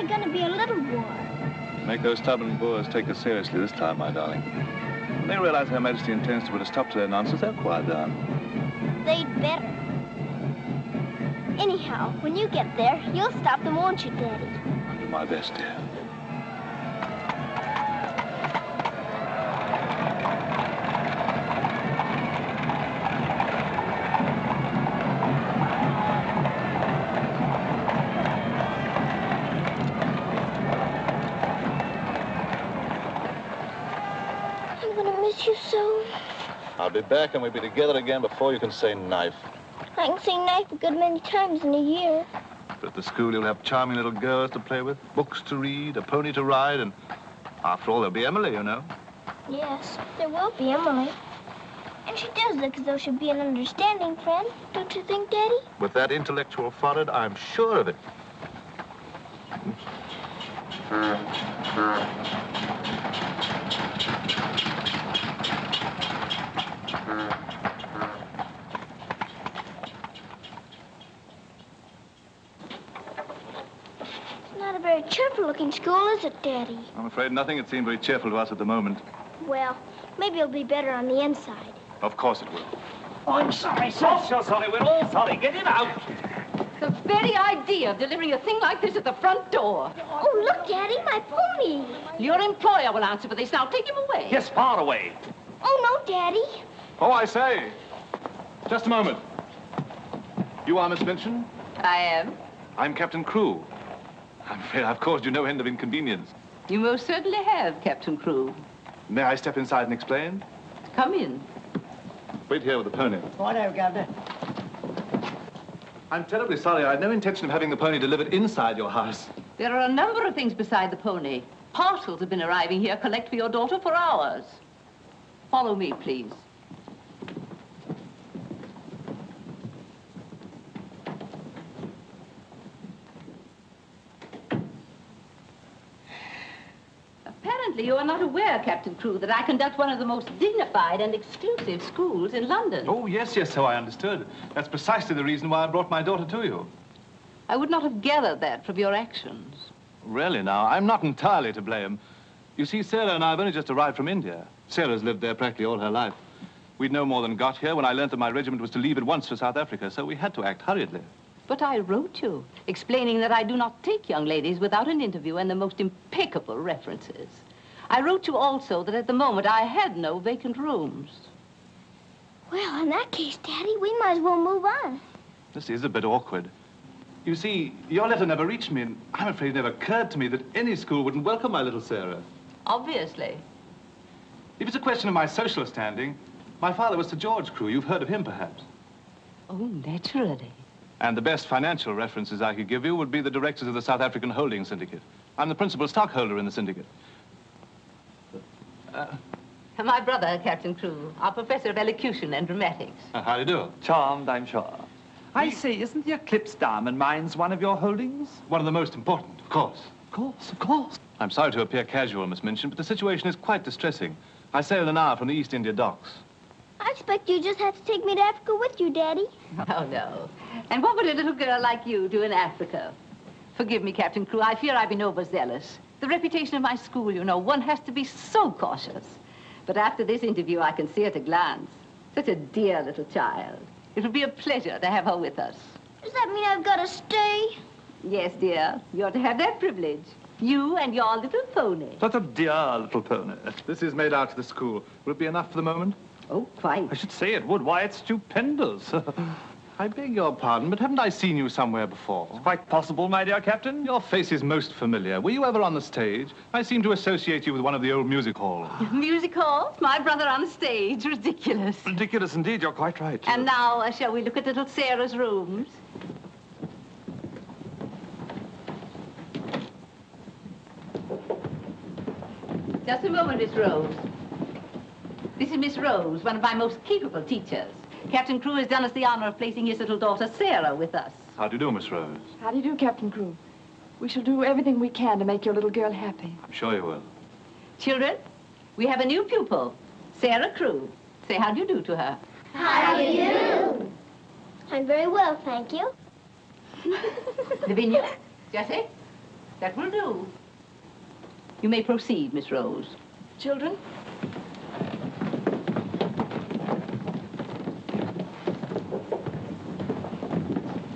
only going to be a little war. Make those stubborn Boers take us seriously this time, my darling. When they realize Her Majesty intends to put a stop to their nonsense, they'll quiet down. They'd better. Anyhow, when you get there, you'll stop them, won't you, Daddy? I'll do my best, dear. You so. I'll be back and we'll be together again before you can say knife. I can say knife a good many times in a year. But at the school you'll have charming little girls to play with, books to read, a pony to ride, and after all, there'll be Emily, you know. Yes, there will be Emily. And she does look as though she'd be an understanding friend, don't you think, Daddy? With that intellectual forehead, I'm sure of it. Not a very cheerful-looking school, is it, Daddy? I'm afraid nothing had seemed very cheerful to us at the moment. Well, maybe it'll be better on the inside. Of course it will. Oh, I'm sorry, sir. Oh, so sorry. We're all sorry. Get him out. The very idea of delivering a thing like this at the front door. Oh, look, Daddy, my pony. Your employer will answer for this. Now, take him away. Yes, far away. Oh, no, Daddy. Oh, I say. Just a moment. You are Miss Minchin? I am. I'm Captain Crewe. I'm afraid I've caused you no end of inconvenience. You most certainly have, Captain Crewe. May I step inside and explain? Come in. Wait here with the pony. Righto, Governor. I'm terribly sorry. I had no intention of having the pony delivered inside your house. There are a number of things beside the pony. Parcels have been arriving here, collect for your daughter for hours. Follow me, please. Apparently, you are not aware, Captain Crewe, that I conduct one of the most dignified and exclusive schools in London. Oh, yes, so I understood. That's precisely the reason why I brought my daughter to you. I would not have gathered that from your actions. Really, now, I'm not entirely to blame. You see, Sarah and I have only just arrived from India. Sarah's lived there practically all her life. We'd no more than got here when I learned that my regiment was to leave at once for South Africa, so we had to act hurriedly. But I wrote you, explaining that I do not take young ladies without an interview and the most impeccable references. I wrote you also that at the moment I had no vacant rooms. Well, in that case, Daddy, we might as well move on. This is a bit awkward. You see, your letter never reached me, and I'm afraid it never occurred to me that any school wouldn't welcome my little Sarah. Obviously. If it's a question of my social standing, my father was Sir George Crewe. You've heard of him, perhaps. Oh, naturally. And the best financial references I could give you would be the directors of the South African Holding Syndicate. I'm the principal stockholder in the syndicate. My brother, Captain Crewe, our professor of elocution and dramatics. How do you do? Charmed, I'm sure. I say, isn't the Eclipse Diamond Mines one of your holdings? One of the most important, of course. Of course, of course. I'm sorry to appear casual, Miss Minchin, but the situation is quite distressing. I sail in an hour from the East India docks. I expect you just have to take me to Africa with you, Daddy. Oh, no. And what would a little girl like you do in Africa? Forgive me, Captain Crewe, I fear I've been overzealous. The reputation of my school, you know, one has to be so cautious. But after this interview, I can see at a glance. Such a dear little child. It would be a pleasure to have her with us. Does that mean I've got to stay? Yes, dear. You're to have that privilege. You and your little pony. Such a dear little pony. This is made out to the school. Will it be enough for the moment? Oh, quite. I should say it would. Why, it's stupendous. I beg your pardon, but haven't I seen you somewhere before? It's quite possible, my dear Captain. Your face is most familiar. Were you ever on the stage? I seem to associate you with one of the old music halls. Music halls? My brother on the stage. Ridiculous. Ridiculous indeed. You're quite right. And now, shall we look at little Sarah's rooms? Just a moment, Miss Rose. This is Miss Rose, one of my most capable teachers. Captain Crewe has done us the honor of placing his little daughter, Sarah, with us. How do you do, Miss Rose? How do you do, Captain Crewe? We shall do everything we can to make your little girl happy. I'm sure you will. Children, we have a new pupil, Sarah Crewe. Say how do you do to her. How do you do? I'm very well, thank you. Lavinia, Jessie, That will do. You may proceed, Miss Rose. Children?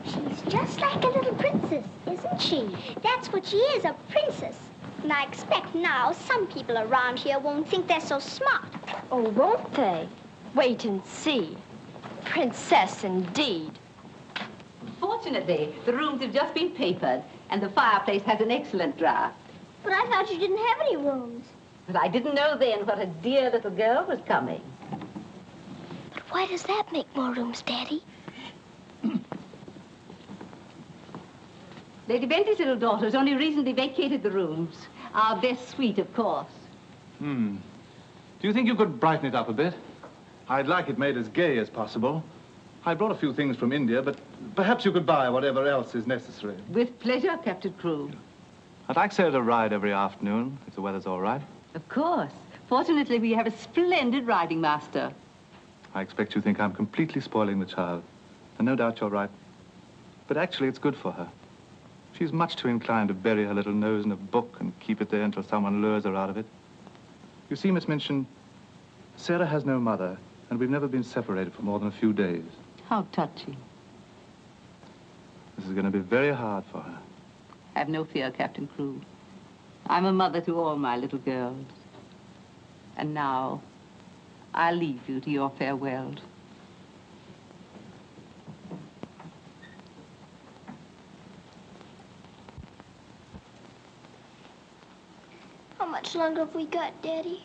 She's just like a little princess, isn't she? That's what she is, a princess. And I expect now some people around here won't think they're so smart. Oh, won't they? Wait and see. Princess, indeed. Fortunately, the rooms have just been papered, and the fireplace has an excellent draft. But I thought you didn't have any rooms. But I didn't know then what a dear little girl was coming. But why does that make more rooms, Daddy? Lady Bentley's little daughter has only recently vacated the rooms. Our best suite, of course. Do you think you could brighten it up a bit? I'd like it made as gay as possible. I brought a few things from India, but perhaps you could buy whatever else is necessary. With pleasure, Captain Crewe. I'd like Sarah to ride every afternoon, if the weather's all right. Of course. Fortunately, we have a splendid riding master. I expect you think I'm completely spoiling the child. And no doubt you're right. But actually, it's good for her. She's much too inclined to bury her little nose in a book and keep it there until someone lures her out of it. You see, Miss Minchin, Sarah has no mother, and we've never been separated for more than a few days. How touching. This is going to be very hard for her. Have no fear, Captain Crewe. I'm a mother to all my little girls. And now, I'll leave you to your farewells. How much longer have we got, Daddy?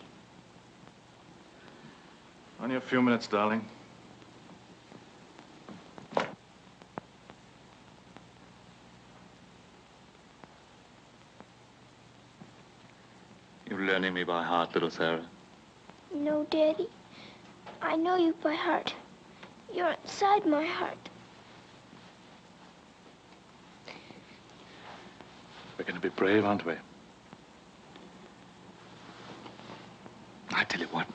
Only a few minutes, darling. You're learning me by heart, little Sarah. No, Daddy. I know you by heart. You're inside my heart. We're going to be brave, aren't we? I tell you what.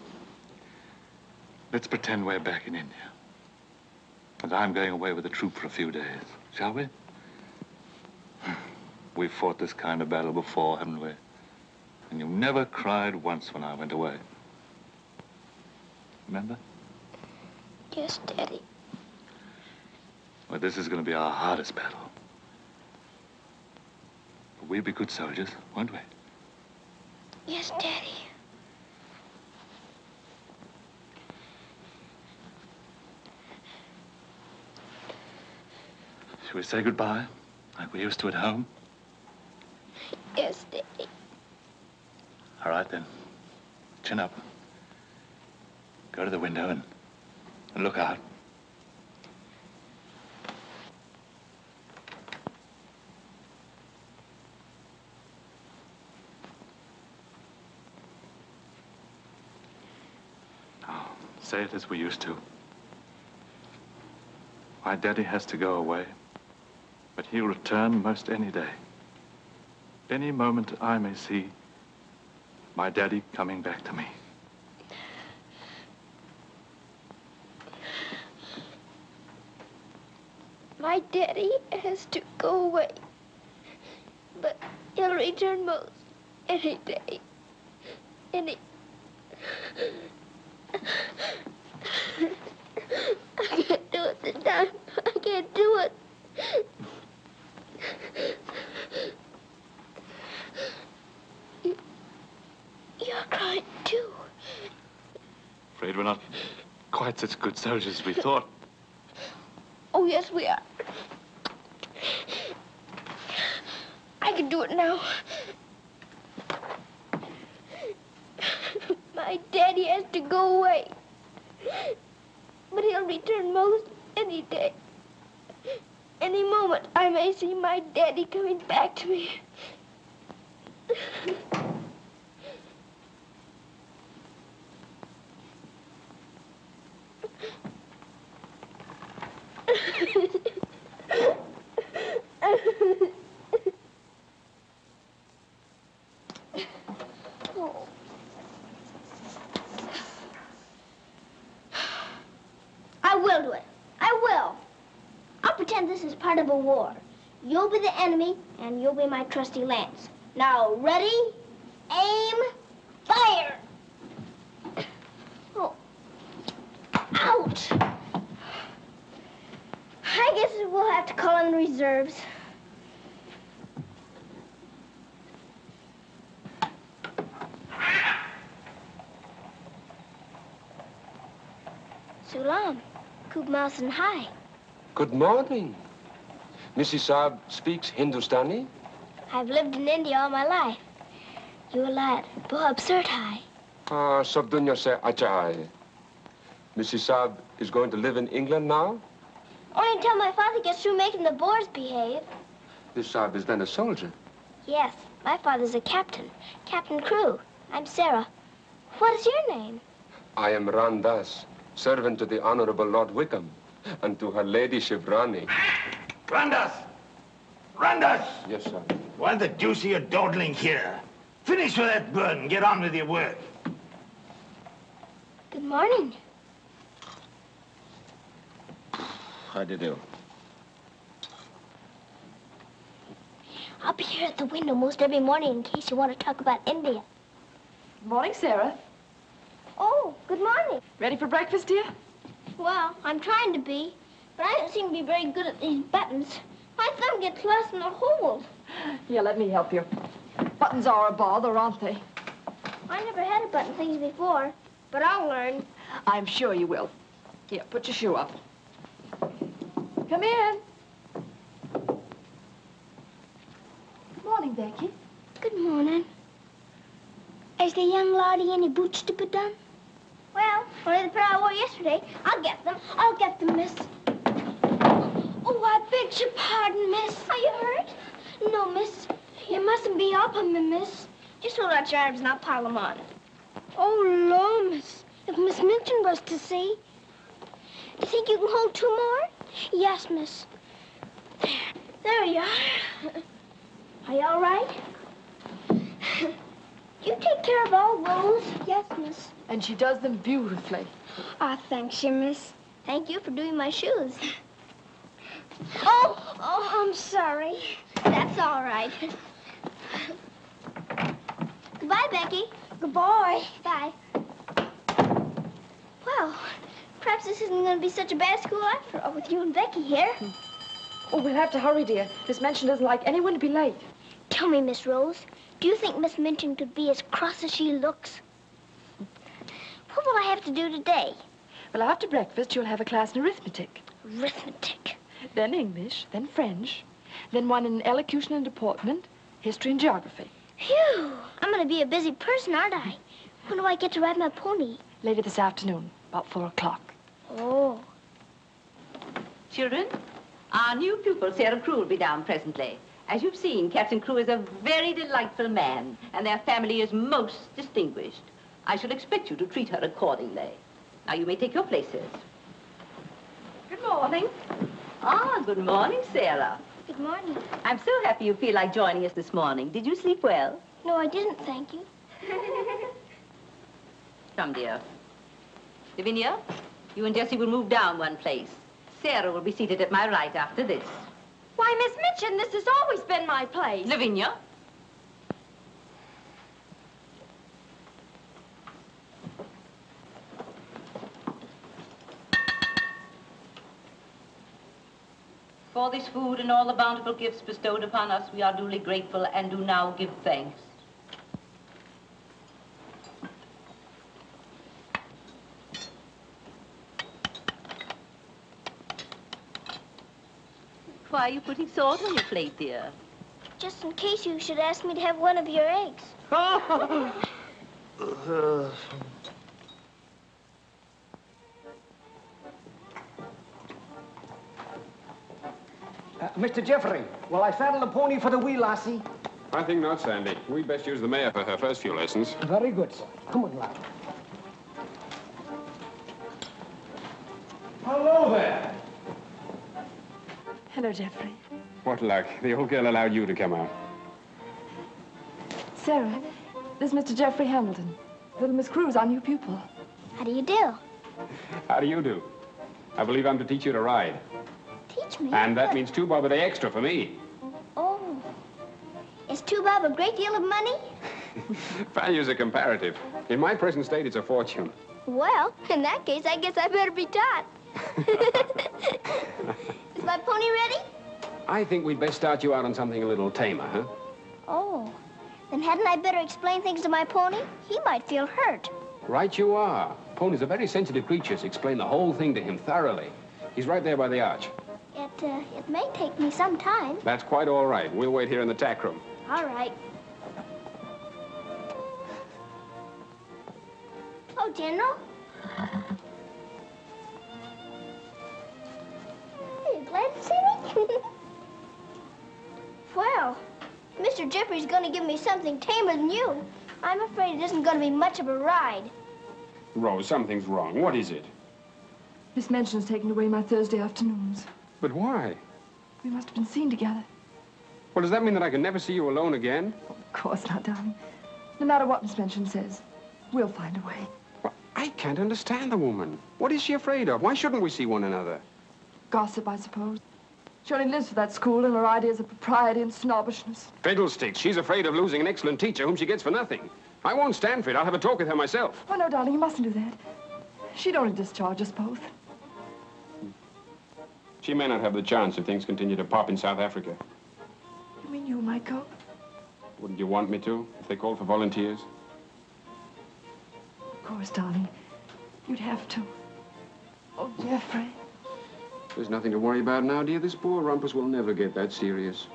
Let's pretend we're back in India. And I'm going away with the troop for a few days, shall we? We've fought this kind of battle before, haven't we? And you never cried once when I went away. Remember? Yes, Daddy. Well, this is going to be our hardest battle. But we'll be good soldiers, won't we? Yes, Daddy. Shall we say goodbye, like we used to at home? Yes, Daddy. All right, then. Chin up. Go to the window and look out. Now, say it as we used to. My daddy has to go away, but he'll return most any day. Any moment I may see my daddy coming back to me. My daddy has to go away, but he'll return most any day. I can't do it this time. I can't do it. You're crying too. Afraid we're not quite such good soldiers as we thought. Oh, yes, we are. I can do it now. My daddy has to go away, but he'll return most any day. Any moment, I may see my daddy coming back to me. I will do it. I will. I'll pretend this is part of a war. You'll be the enemy, and you'll be my trusty lance. Now, ready, aim, fire! Oh. Ouch! I guess we'll have to call in reserves. Sulam, Kub Mouse and Hi. Good morning. Mrs. Saab speaks Hindustani? I've lived in India all my life. You a lad, Boh absurd Hi. Ah, sab dunya se acha hai. Mrs. Saab is going to live in England now? Only until my father gets through making the Boers behave. Mrs. Saab is then a soldier. Yes, my father's a captain. Captain Crew. I'm Sarah. What is your name? I am Ran Das, servant to the Honorable Lord Wickham, and to her ladyship Rani. Randas! Randas! Yes, sir. Why the deuce are you dawdling here? Finish with that bird and get on with your work. Good morning. How do you do? I'll be here at the window most every morning in case you want to talk about India. Good morning, Sarah. Oh, good morning. Ready for breakfast, dear? Well, I'm trying to be, but I don't seem to be very good at these buttons. My thumb gets lost in the hole. Here, let me help you. Buttons are a bother, aren't they? I never had to button things before, but I'll learn. I'm sure you will. Here, put your shoe up. Come in. Good morning, Becky. Good morning. Is the young laddie any boots to put on? Well, only the pair I wore yesterday. I'll get them. I'll get them, miss. Oh, I beg your pardon, miss. Are you hurt? No, miss. You mustn't be up on me, miss. Just hold out your arms and I'll pile them on. Oh, Lord, miss. If Miss Minton was to see. Do you think you can hold two more? Yes, miss. There you are. Are you all right? You take care of all those? Yes, miss. And she does them beautifully. Ah, thanks, you, miss. Thank you for doing my shoes. Oh, I'm sorry. That's all right. Goodbye, Becky. Goodbye. Bye. Well, perhaps this isn't going to be such a bad school after all with you and Becky here. Oh, we'll have to hurry, dear. Miss Minchin doesn't like anyone to be late. Tell me, Miss Rose, do you think Miss Minchin could be as cross as she looks? What will I have to do today? Well, after breakfast, you'll have a class in arithmetic. Arithmetic. Then English, then French, then one in elocution and deportment, history and geography. Phew! I'm going to be a busy person, aren't I? When do I get to ride my pony? Later this afternoon, about 4 o'clock. Oh. Children, our new pupil, Sarah Crew, will be down presently. As you've seen, Captain Crew is a very delightful man, and their family is most distinguished. I shall expect you to treat her accordingly. Now, you may take your places. Good morning. Ah, good morning, Sarah. Good morning. I'm so happy you feel like joining us this morning. Did you sleep well? No, I didn't, thank you. Come, dear. Lavinia, you and Jessie will move down one place. Sarah will be seated at my right after this. Why, Miss Minchin, this has always been my place. Lavinia. For this food and all the bountiful gifts bestowed upon us, we are duly grateful and do now give thanks. Why are you putting salt on your plate, dear? Just in case you should ask me to have one of your eggs. Mr. Jeffrey, will I saddle the pony for the wee lassie? I think not, Sandy. We'd best use the mare for her first few lessons. Very good, sir. Come on, lad. Hello there. Hello, Jeffrey. What luck. The old girl allowed you to come out. Sarah, this is Mr. Jeffrey Hamilton. Little Miss Crew's our new pupil. How do you do? How do you do? I believe I'm to teach you to ride. Teach me. And that means 2 bob a day extra for me. too Bob a great deal of money? Values are comparative. In my present state, it's a fortune. Well, in that case, I guess I better be taught. Is my pony ready? I think we'd best start you out on something a little tamer, huh? Oh, then hadn't I better explain things to my pony? He might feel hurt. Right you are. Ponies are very sensitive creatures. Explain the whole thing to him thoroughly. He's right there by the arch. It may take me some time. That's quite all right. We'll wait here in the tack room. All right. Oh, General. Are you glad to see me? Well, Mr. Jeffrey's going to give me something tamer than you. I'm afraid it isn't going to be much of a ride. Rose, something's wrong. What is it? Miss Minchin's taken away my Thursday afternoons. But why? We must have been seen together. Well, does that mean that I can never see you alone again? Of course not, darling. No matter what Miss Minchin says, we'll find a way. Well, I can't understand the woman. What is she afraid of? Why shouldn't we see one another? Gossip, I suppose. She only lives for that school and her ideas of propriety and snobbishness. Fiddlesticks. She's afraid of losing an excellent teacher whom she gets for nothing. I won't stand for it. I'll have a talk with her myself. Oh, no, darling, you mustn't do that. She'd only discharge us both. She may not have the chance if things continue to pop in South Africa. You mean you might go? Wouldn't you want me to, if they called for volunteers? Of course, darling. You'd have to. Oh, Jeffrey. There's nothing to worry about now, dear. This poor rumpus will never get that serious.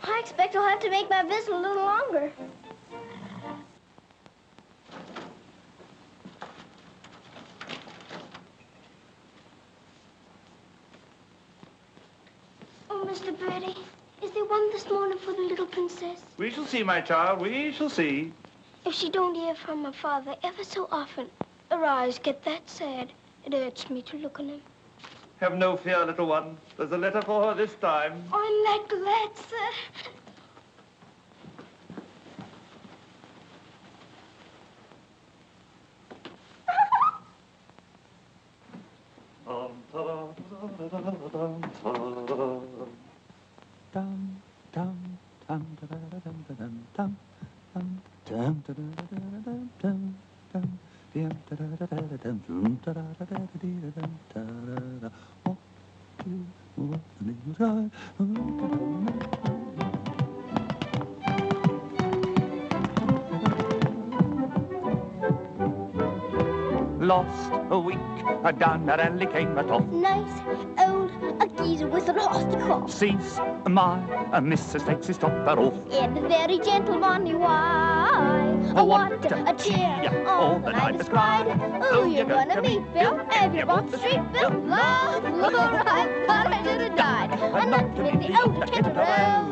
I expect I'll have to make my visit a little longer. Oh, Mr. Birdie, is there one this morning for the little princess? We shall see, my child. We shall see. If she don't hear from her father ever so often, her eyes get that sad. It hurts me to look on them. Have no fear, little one. There's a letter for her this time. Oh, I'm that glad, sir. Lost a week, down the alley came a top. Nice old geezer with an hosty cough. Sees my Mrs. takes his topper off. In a very gentle money why? What a cheer all the night is cried. Who you gonna meet, Bill? Have you walked the street, Bill? Love, I thought I should have died. I'm not with the old Tinkerell.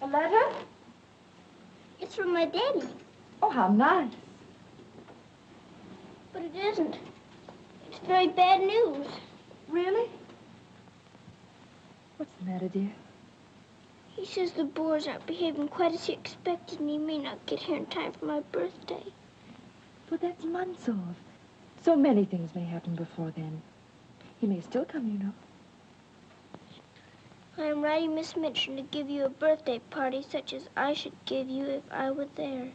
A letter? It's from my daddy. Oh, how nice. But it isn't. It's very bad news. Really? What's the matter, dear? He says the Boers aren't behaving quite as he expected, and he may not get here in time for my birthday. But that's months off. So many things may happen before then. He may still come, you know. I am writing Miss Minchin to give you a birthday party such as I should give you if I were there.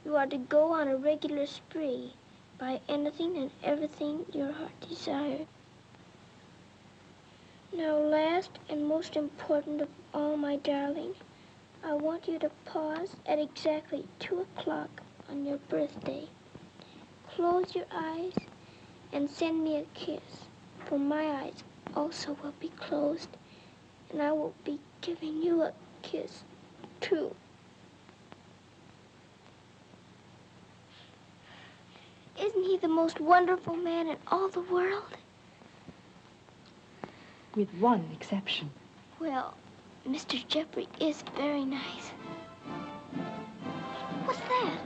You are to go on a regular spree, buy anything and everything your heart desires. Now, last and most important of all, my darling, I want you to pause at exactly 2 o'clock on your birthday. Close your eyes and send me a kiss, for my eyes also will be closed, and I will be giving you a kiss, too. Isn't he the most wonderful man in all the world? With one exception. Well, Mr. Jeffrey is very nice. What's that?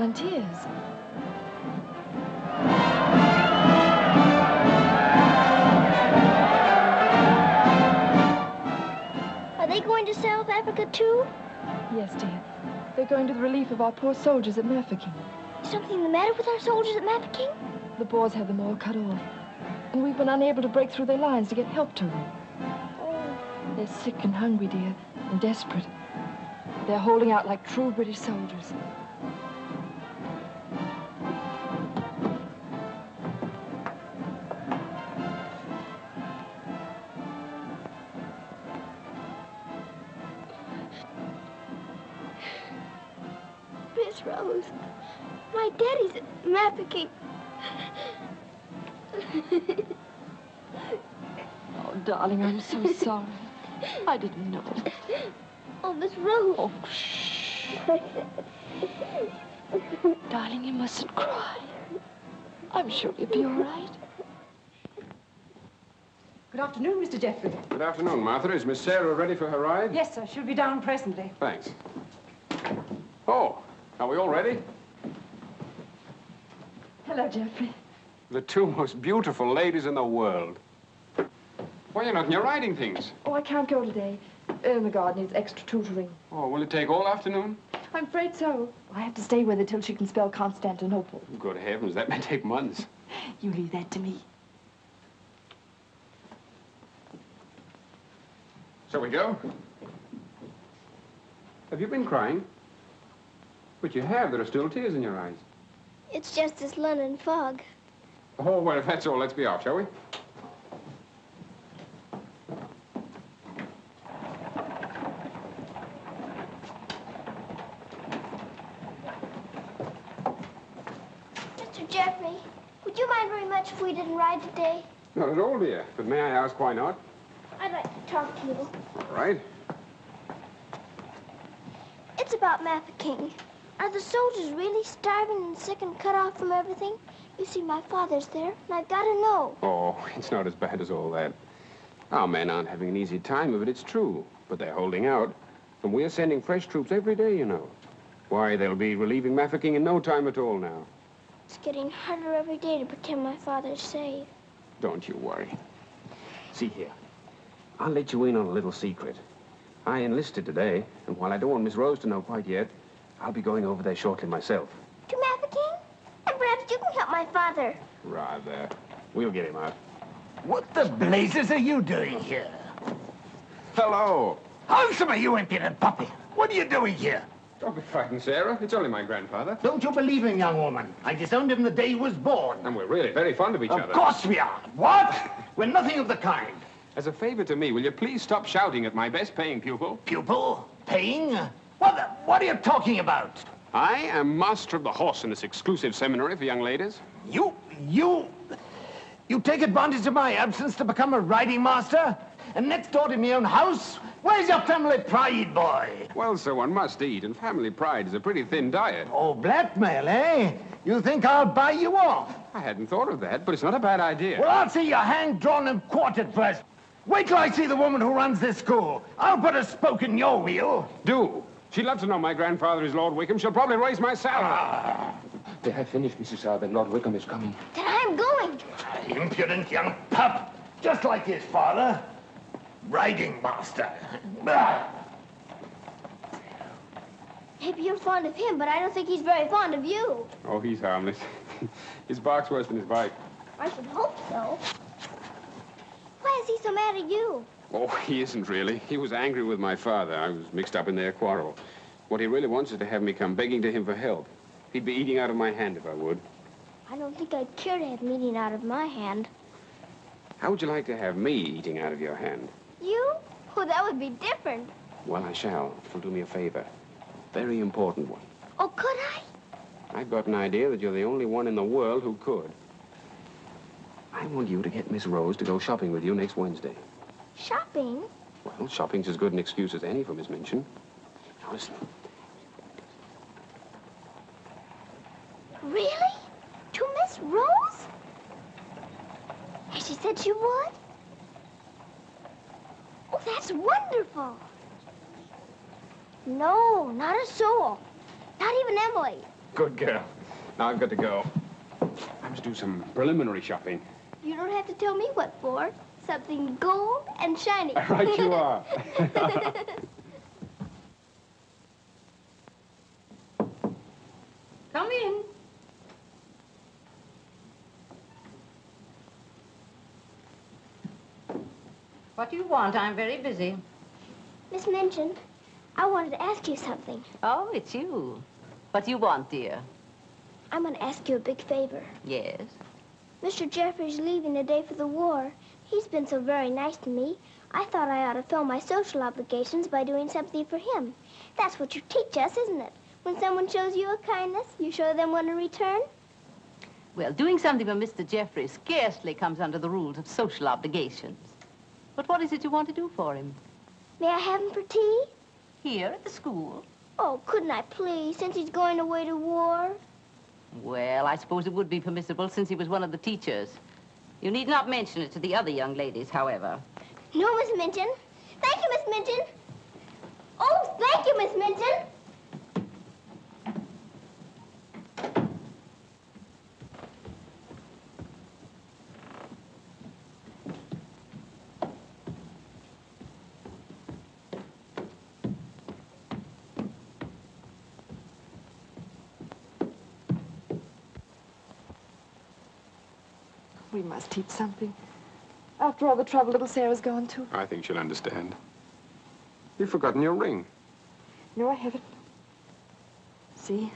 volunteers. Are they going to South Africa, too? Yes, dear. They're going to the relief of our poor soldiers at Mafeking. Is something the matter with our soldiers at Mafeking? The Boers have them all cut off. And we've been unable to break through their lines to get help to them. Oh. They're sick and hungry, dear, and desperate. They're holding out like true British soldiers. Miss Rose, my daddy's at Mafeking. Oh, darling, I'm so sorry. I didn't know. Oh, Miss Rose. Oh, shh. Darling, you mustn't cry. I'm sure you'll be all right. Good afternoon, Mr. Jeffrey. Good afternoon, Martha. Is Miss Sarah ready for her ride? Yes, sir. She'll be down presently. Thanks. Oh, are we all ready? Hello, Jeffrey. The two most beautiful ladies in the world. Why, you're not in your riding things. Oh, I can't go today. The guard needs extra tutoring. Oh, will it take all afternoon? I'm afraid so. I have to stay with her till she can spell Constantinople. Good heavens, that may take months. You leave that to me. Shall we go? Have you been crying? But you have. There are still tears in your eyes. It's just this London fog. Oh, well, if that's all, let's be off, shall we? Mr. Jeffrey, would you mind very much if we didn't ride today? Not at all, dear. But may I ask why not? I'd like to talk to you. All right. It's about Mafeking. Are the soldiers really starving and sick and cut off from everything? You see, my father's there, and I've got to know. Oh, it's not as bad as all that. Our men aren't having an easy time of it, it's true. But they're holding out. And we're sending fresh troops every day, you know. Why, they'll be relieving Mafeking in no time at all now. It's getting harder every day to pretend my father's safe. Don't you worry. See here. I'll let you in on a little secret. I enlisted today, and while I don't want Miss Rose to know quite yet, I'll be going over there shortly myself. To Mafeking? And perhaps you can help my father. Rather. We'll get him out. What the blazes are you doing here? Hello. Handsome, you impudent puppy. What are you doing here? Don't be frightened, Sarah. It's only my grandfather. Don't you believe him, young woman? I disowned him the day he was born. And we're really very fond of each other. Of course we are. What? We're nothing of the kind. As a favor to me, will you please stop shouting at my best-paying pupil? Pupil? Paying? What are you talking about? I am master of the horse in this exclusive seminary for young ladies. You take advantage of my absence to become a riding master? And next door to my own house? Where's your family pride, boy? Well, sir, one must eat, and family pride is a pretty thin diet. Oh, blackmail, eh? You think I'll buy you off? I hadn't thought of that, but it's not a bad idea. Well, I'll see you hanged, drawn, and quartered first. Wait till I see the woman who runs this school. I'll put a spoke in your wheel. Do. She'd love to know my grandfather is Lord Wickham. She'll probably raise my salary. They have finished, Mrs. Alvin. Lord Wickham is coming. Then I'm going. Impudent young pup. Just like his father. Riding master. Maybe you're fond of him, but I don't think he's very fond of you. Oh, he's harmless. His bark's worse than his bite. I should hope so. Why is he so mad at you? Oh, he isn't really. He was angry with my father. I was mixed up in their quarrel. What he really wants is to have me come begging to him for help. He'd be eating out of my hand if I would. I don't think I'd care to have meat eaten out of my hand. How would you like to have me eating out of your hand? You? Oh, that would be different. Well, I shall. It'll do me a favor. Very important one. Oh, could I? I've got an idea that you're the only one in the world who could. I want you to get Miss Rose to go shopping with you next Wednesday. Shopping? Well, shopping's as good an excuse as any for Miss Minchin. Now, listen. Really? To Miss Rose? Has she said she would? Oh, that's wonderful. No, not a soul. Not even Emily. Good girl. Now I've got to go. I must do some preliminary shopping. You don't have to tell me what for. Something gold and shiny. Right you are. Come in. What do you want? I'm very busy. Miss Minchin, I wanted to ask you something. Oh, it's you. What do you want, dear? I'm going to ask you a big favor. Yes? Mr. Jeffrey's leaving today for the war. He's been so very nice to me. I thought I ought to fill my social obligations by doing something for him. That's what you teach us, isn't it? When someone shows you a kindness, you show them one in return? Well, doing something for Mr. Jeffrey scarcely comes under the rules of social obligations. But what is it you want to do for him? May I have him for tea? Here at the school? Oh, couldn't I please, since he's going away to war? Well, I suppose it would be permissible since he was one of the teachers. You need not mention it to the other young ladies, however. No, Miss Minchin. Thank you, Miss Minchin. Oh, thank you, Miss Minchin. We must teach something. After all the trouble little Sarah's gone to. I think she'll understand. You've forgotten your ring. No, I haven't. See?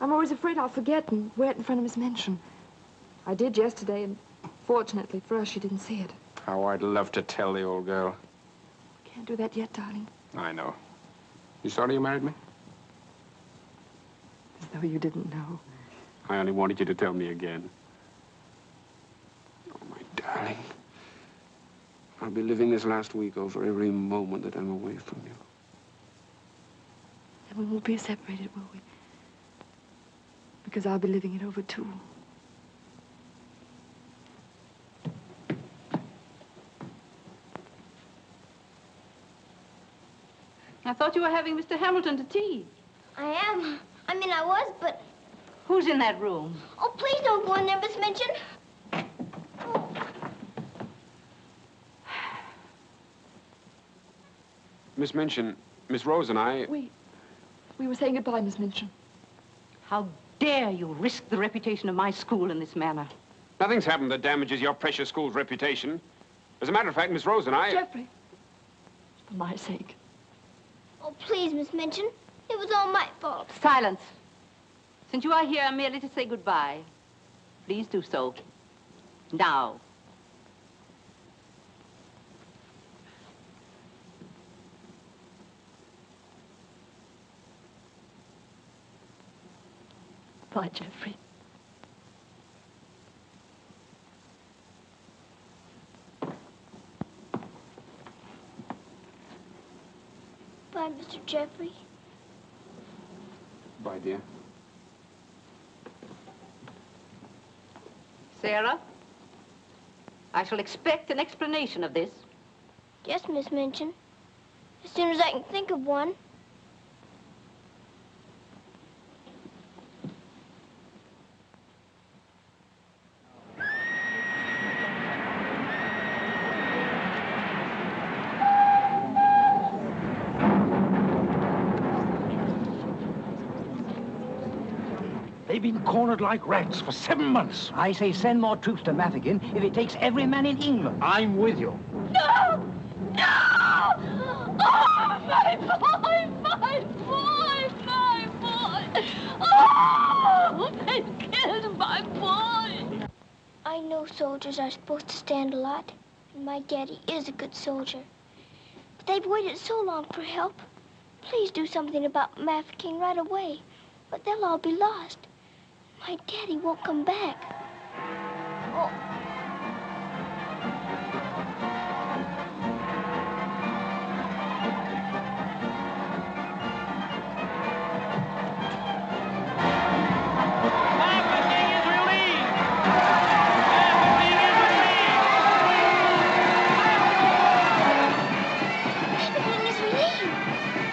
I'm always afraid I'll forget and wear it in front of Miss Minchin. I did yesterday, and fortunately for us, she didn't see it. How I'd love to tell the old girl. Can't do that yet, darling. I know. You sorry you married me? As though you didn't know. I only wanted you to tell me again. Oh, my darling. I'll be living this last week over every moment that I'm away from you. And we won't be separated, will we? Because I'll be living it over, too. I thought you were having Mr. Hamilton to tea. I am. I mean, I was, but... Who's in that room? Oh, please don't go in there, Miss Minchin. Miss Minchin, Miss Rose and I... We were saying goodbye, Miss Minchin. How dare you risk the reputation of my school in this manner? Nothing's happened that damages your precious school's reputation. As a matter of fact, Miss Rose and I... Jeffrey, for my sake. Oh, please, Miss Minchin. It was all my fault. Silence. Since you are here merely to say goodbye, please do so. Now. Bye, Jeffrey. Bye, Mr. Jeffrey. Bye, dear. Sarah, I shall expect an explanation of this. Yes, Miss Minchin. As soon as I can think of one. They've been cornered like rats for 7 months. I say send more troops to Mafeking if it takes every man in England. I'm with you. No! No! Oh, my boy! My boy! My boy! Oh! They've killed my boy! I know soldiers are supposed to stand a lot, and my daddy is a good soldier. But they've waited so long for help. Please do something about Mafeking right away, or they'll all be lost. My daddy won't come back. Oh.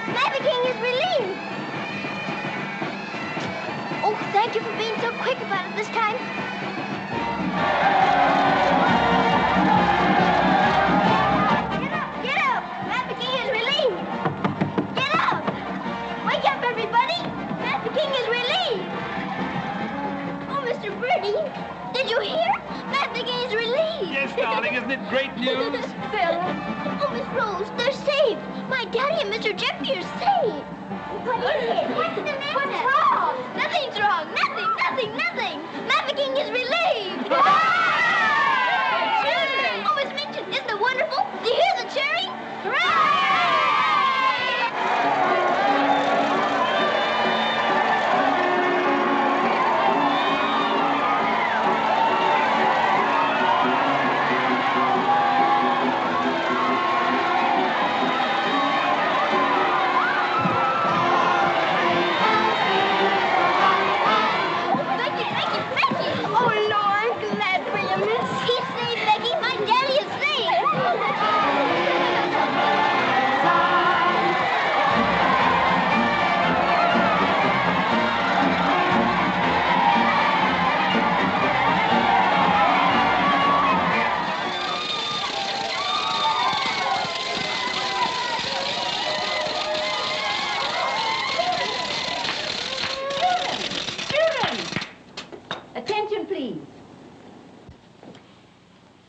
Mafeking is relieved! Thank you for being so quick about it this time. Get up! Master King is relieved! Get up! Wake up, everybody! Master King is relieved! Oh, Mr. Birdie, did you hear? Master King is relieved! Yes, darling, isn't it great news? Sarah. Oh, Miss Rose, they're saved! My daddy and Mr. Jeffrey are saved! What is it? What's the matter? What's wrong? Nothing's wrong. Nothing. Master King is relieved. Children! Oh, Miss Minchin, isn't it wonderful? Do you hear the cheering? Hooray!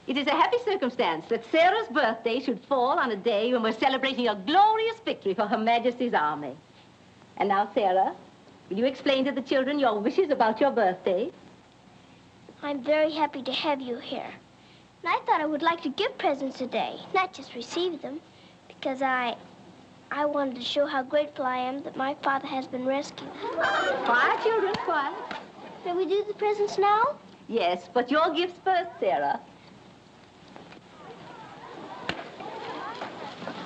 It is a happy circumstance that Sarah's birthday should fall on a day when we're celebrating a glorious victory for Her Majesty's army. And now, Sarah, will you explain to the children your wishes about your birthday? I'm very happy to have you here. And I thought I would like to give presents today, not just receive them, because I wanted to show how grateful I am that my father has been rescued. Quiet, children, quiet. Can we do the presents now? Yes, but your gifts first, Sarah.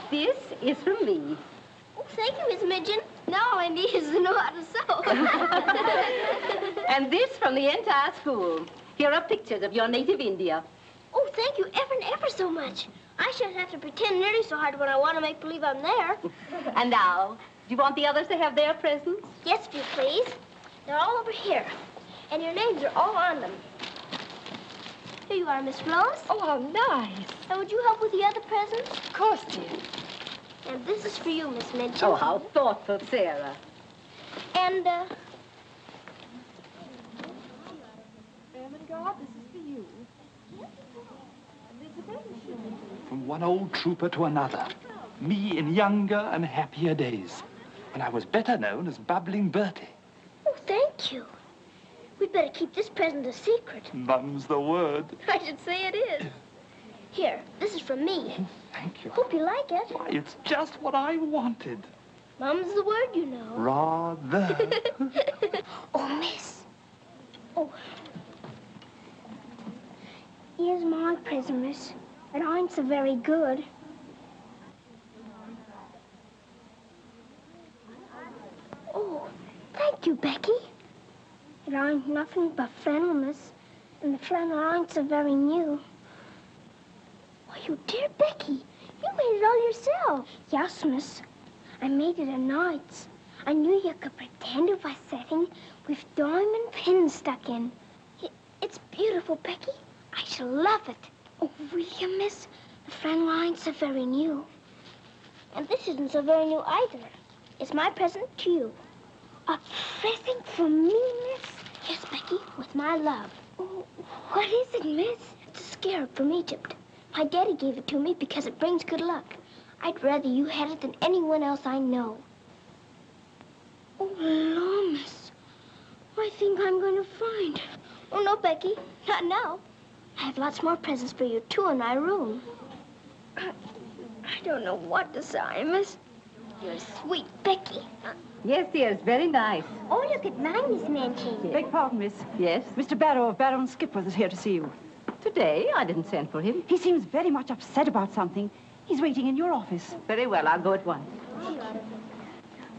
This is from me. Oh, thank you, Miss Midgeon. Now all I need is to know how to sew. And this from the entire school. Here are pictures of your native India. Oh, thank you ever and ever so much. I shan't have to pretend nearly so hard when I want to make believe I'm there. And now, do you want the others to have their presents? Yes, if you please. They're all over here. And your names are all on them. Here you are, Miss Rose. Oh, how nice. And would you help with the other presents? Of course, dear. And this is for you, Miss Midgeon. Oh, how thoughtful, Sarah. And, God, this is for you. From one old trooper to another. Me in younger and happier days, when I was better known as Bubbling Bertie. oh, thank you. We'd better keep this present a secret. Mum's the word. I should say it is. Here, this is from me. Thank you. Hope you like it. Why, it's just what I wanted. Mum's the word, you know. Rather. Oh, miss. Oh. Here's my present, miss. It ain't so very good. Oh, thank you, Becky. It ain't nothing but flannel, miss. And the flannel ain't so very new. Why, you dear Becky, you made it all yourself. Yes, miss. I made it at nights. I knew you could pretend it was setting with diamond pins stuck in. It's beautiful, Becky. I shall love it. Oh, will you, miss? The flannel ain't so very new. And this isn't so very new either. It's my present to you. A present from me, miss? Yes, Becky, with my love. Oh, what is it, miss? It's a scarab from Egypt. My daddy gave it to me because it brings good luck. I'd rather you had it than anyone else I know. Oh, Lord, miss. I think I'm going to find it. Oh, no, Becky. Not now. I have lots more presents for you, too, in my room. I don't know what to say, miss. You're sweet, Becky. Yes, dear, it's very nice. Oh, look at mine, Miss Mancini. Beg pardon, miss. Yes? Mr. Barrow of Barrow and Skipworth is here to see you. Today? I didn't send for him. He seems very much upset about something. He's waiting in your office. Very well, I'll go at once.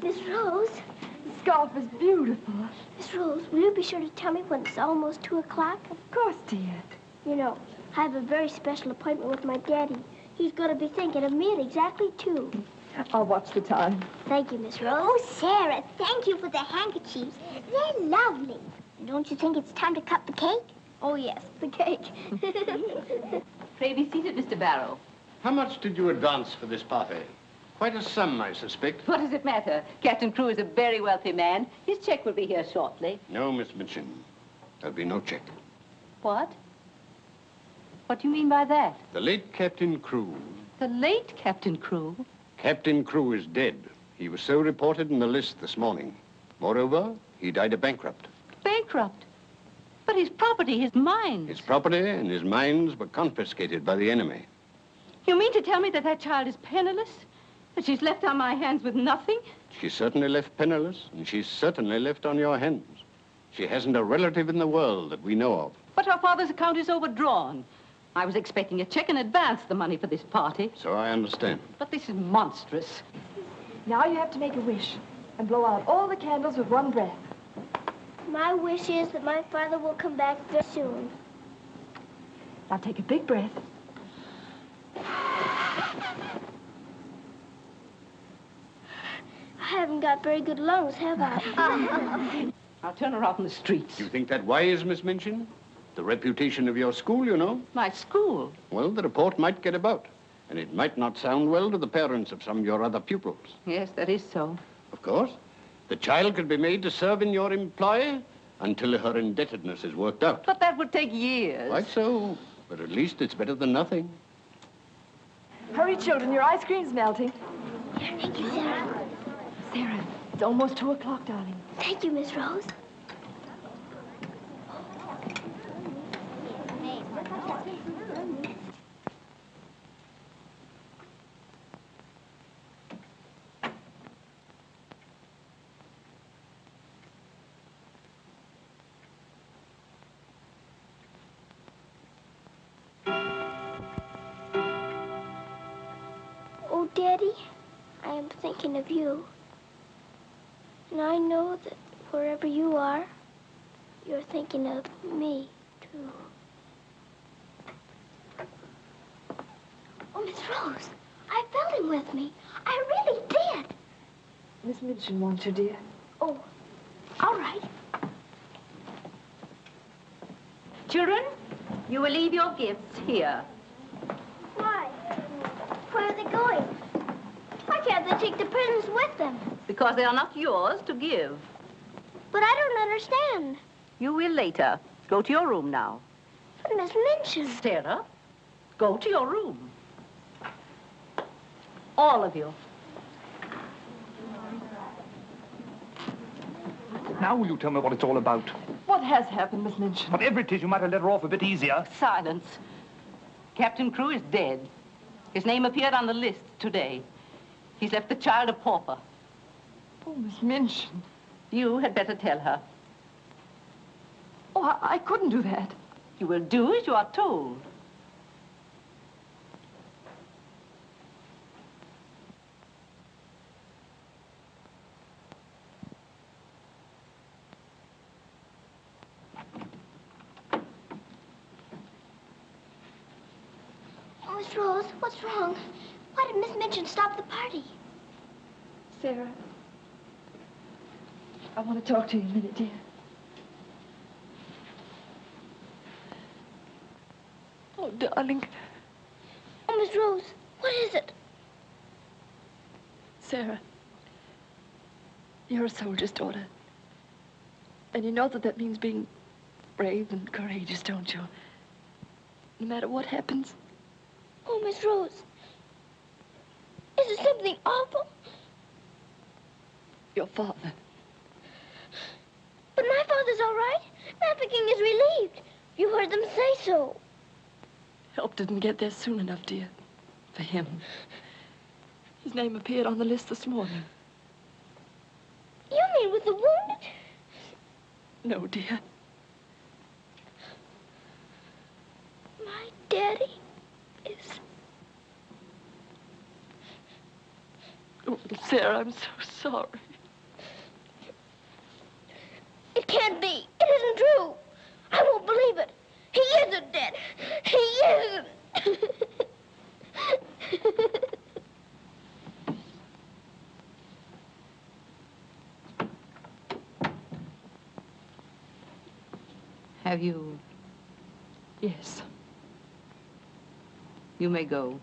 Miss Rose. The scarf is beautiful. Miss Rose, will you be sure to tell me when it's almost 2 o'clock? Of course, dear. You know, I have a very special appointment with my daddy. He's going to be thinking of me at exactly 2. I'll watch the time. Thank you, Miss Rose. Oh, Sarah, thank you for the handkerchiefs. They're lovely. Don't you think it's time to cut the cake? Oh, yes, the cake. Pray be seated, Mr. Barrow. How much did you advance for this party? Quite a sum, I suspect. What does it matter? Captain Crewe is a very wealthy man. His check will be here shortly. No, Miss Minchin. There'll be no check. What? What do you mean by that? The late Captain Crewe. The late Captain Crewe? Captain Crewe is dead. He was so reported in the list this morning. Moreover, he died a bankrupt. Bankrupt? But his property, his mines. His property and his mines were confiscated by the enemy. You mean to tell me that that child is penniless? That she's left on my hands with nothing? She's certainly left penniless, and she's certainly left on your hands. She hasn't a relative in the world that we know of. But her father's account is overdrawn. I was expecting a check in advance, the money for this party. So I understand. But this is monstrous. Now you have to make a wish and blow out all the candles with one breath. My wish is that my father will come back very soon. Now take a big breath. I haven't got very good lungs, have I? I'll turn her out in the streets. You think that wise, Miss Minchin? The reputation of your school, you know. My school? Well, the report might get about, and it might not sound well to the parents of some of your other pupils. Yes, that is so. Of course. The child could be made to serve in your employ until her indebtedness is worked out. But that would take years. Quite so. But at least it's better than nothing. Hurry, children, your ice cream's melting. Thank you, Sarah. Sarah, it's almost 2 o'clock, darling. Thank you, Miss Rose. Oh, Daddy, I am thinking of you. And I know that wherever you are, you're thinking of me, too. Oh, Miss Rose, I felt him with me. I really did. Miss Minchin wants you, dear. Oh, all right. Children, you will leave your gifts here. Why? Where are they going? Why can't they take the presents with them? Because they are not yours to give. But I don't understand. You will later. Go to your room now. But Miss Minchin. Sarah, go to your room. All of you. Now will you tell me what it's all about? What has happened, Miss Minchin? Whatever it is, you might have let her off a bit easier. Silence. Captain Crewe is dead. His name appeared on the list today. He's left the child a pauper. Oh, Miss Minchin. You had better tell her. Oh, I couldn't do that. You will do as you are told. Oh, Miss Rose, what's wrong? Why did Miss Minchin stop the party? Sarah, I want to talk to you a minute, dear. Oh, darling. Oh, Miss Rose, what is it? Sarah, you're a soldier's daughter. And you know that that means being brave and courageous, don't you? No matter what happens. Oh, Miss Rose, is it something awful? Your father. But my father's all right. Mafeking is relieved. You heard them say so. Help didn't get there soon enough, dear. For him. His name appeared on the list this morning. You mean with the wounded? No, dear. My daddy is... Oh, Sarah, I'm so sorry. It can't be. It isn't true. I won't believe it. He isn't dead. He isn't. Have you? Yes. You may go.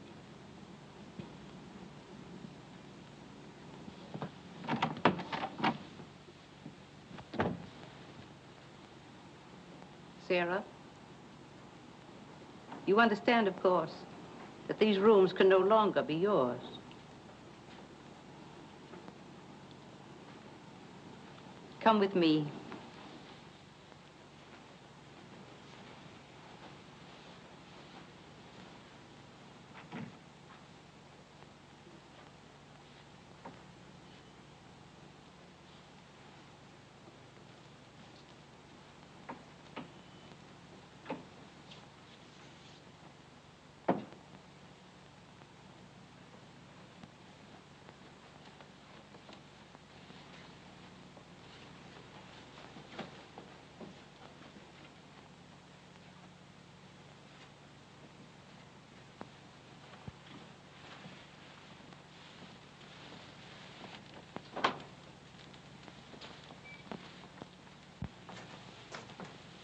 Sarah, you understand, of course, that these rooms can no longer be yours. Come with me.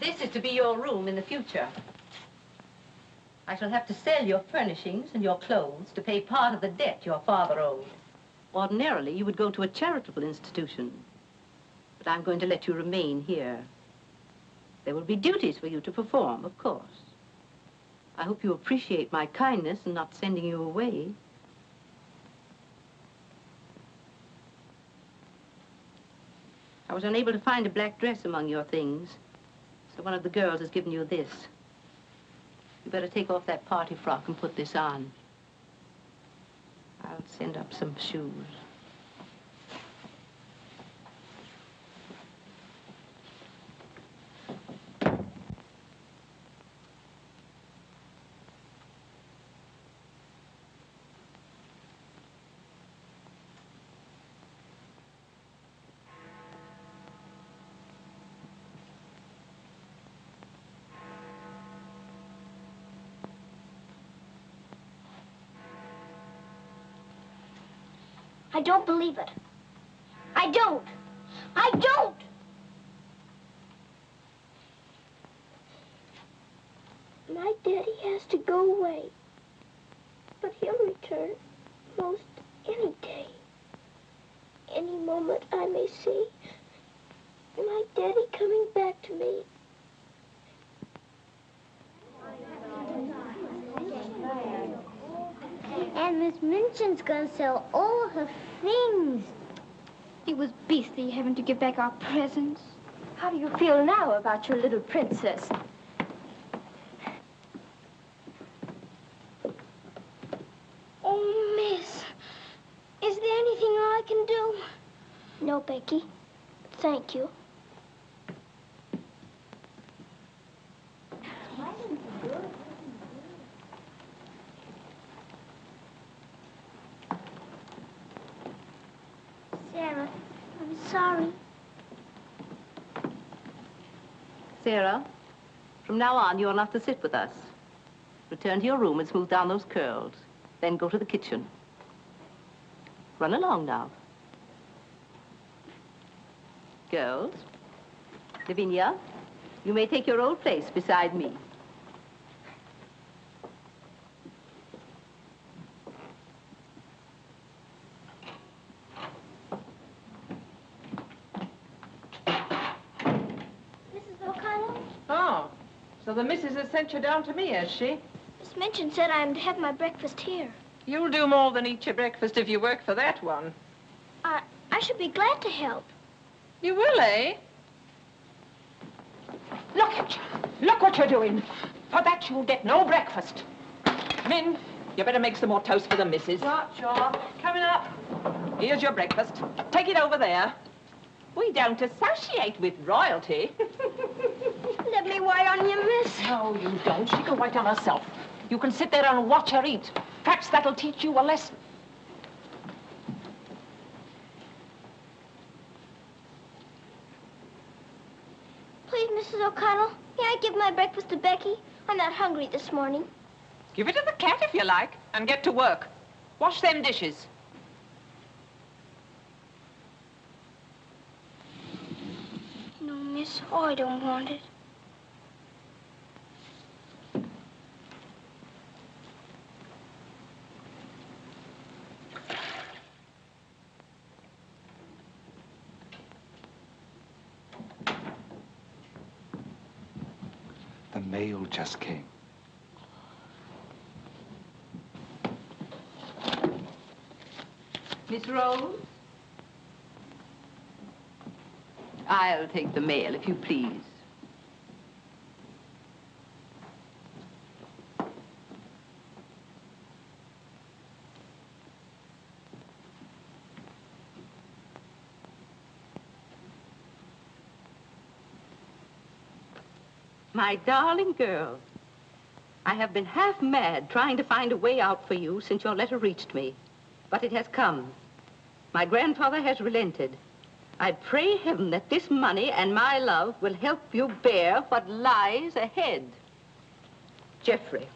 This is to be your room in the future. I shall have to sell your furnishings and your clothes to pay part of the debt your father owed. Ordinarily, you would go to a charitable institution, but I'm going to let you remain here. There will be duties for you to perform, of course. I hope you appreciate my kindness in not sending you away. I was unable to find a black dress among your things, so one of the girls has given you this. You better take off that party frock and put this on. I'll send up some shoes. I don't believe it. I don't. I don't! My daddy has to go away. But he'll return most any day. Any moment I may see my daddy coming back to me. And Miss Minchin's gonna sell all her things. It was beastly having to give back our presents. How do you feel now about your little princess? Oh, Miss, is there anything I can do? No, Becky. Thank you. Sarah, I'm sorry. Sarah, from now on, you're not to sit with us. Return to your room and smooth down those curls. Then go to the kitchen. Run along now. Girls, Lavinia, you may take your old place beside me. Mrs. O'Connell? Oh, so the missus has sent you down to me, has she? Miss Minchin said I'm to have my breakfast here. You'll do more than eat your breakfast if you work for that one. I should be glad to help. You will, eh? Look at you. Look what you're doing. For that, you'll get no breakfast. Come in. You better make some more toast for the missus. Right, sure. Coming up. Here's your breakfast. Take it over there. We don't associate with royalty. Let me wait on you, miss. No, you don't. She can wait on herself. You can sit there and watch her eat. Perhaps that'll teach you a lesson. Please, Mrs. O'Connell, may I give my breakfast to Becky? I'm not hungry this morning. Give it to the cat if you like, and get to work. Wash them dishes. No, miss, I don't want it. the mail just came. Miss Rose? I'll take the mail, if you please. My darling girl, I have been half mad trying to find a way out for you since your letter reached me. But it has come. My grandfather has relented. I pray heaven that this money and my love will help you bear what lies ahead. Jeffrey.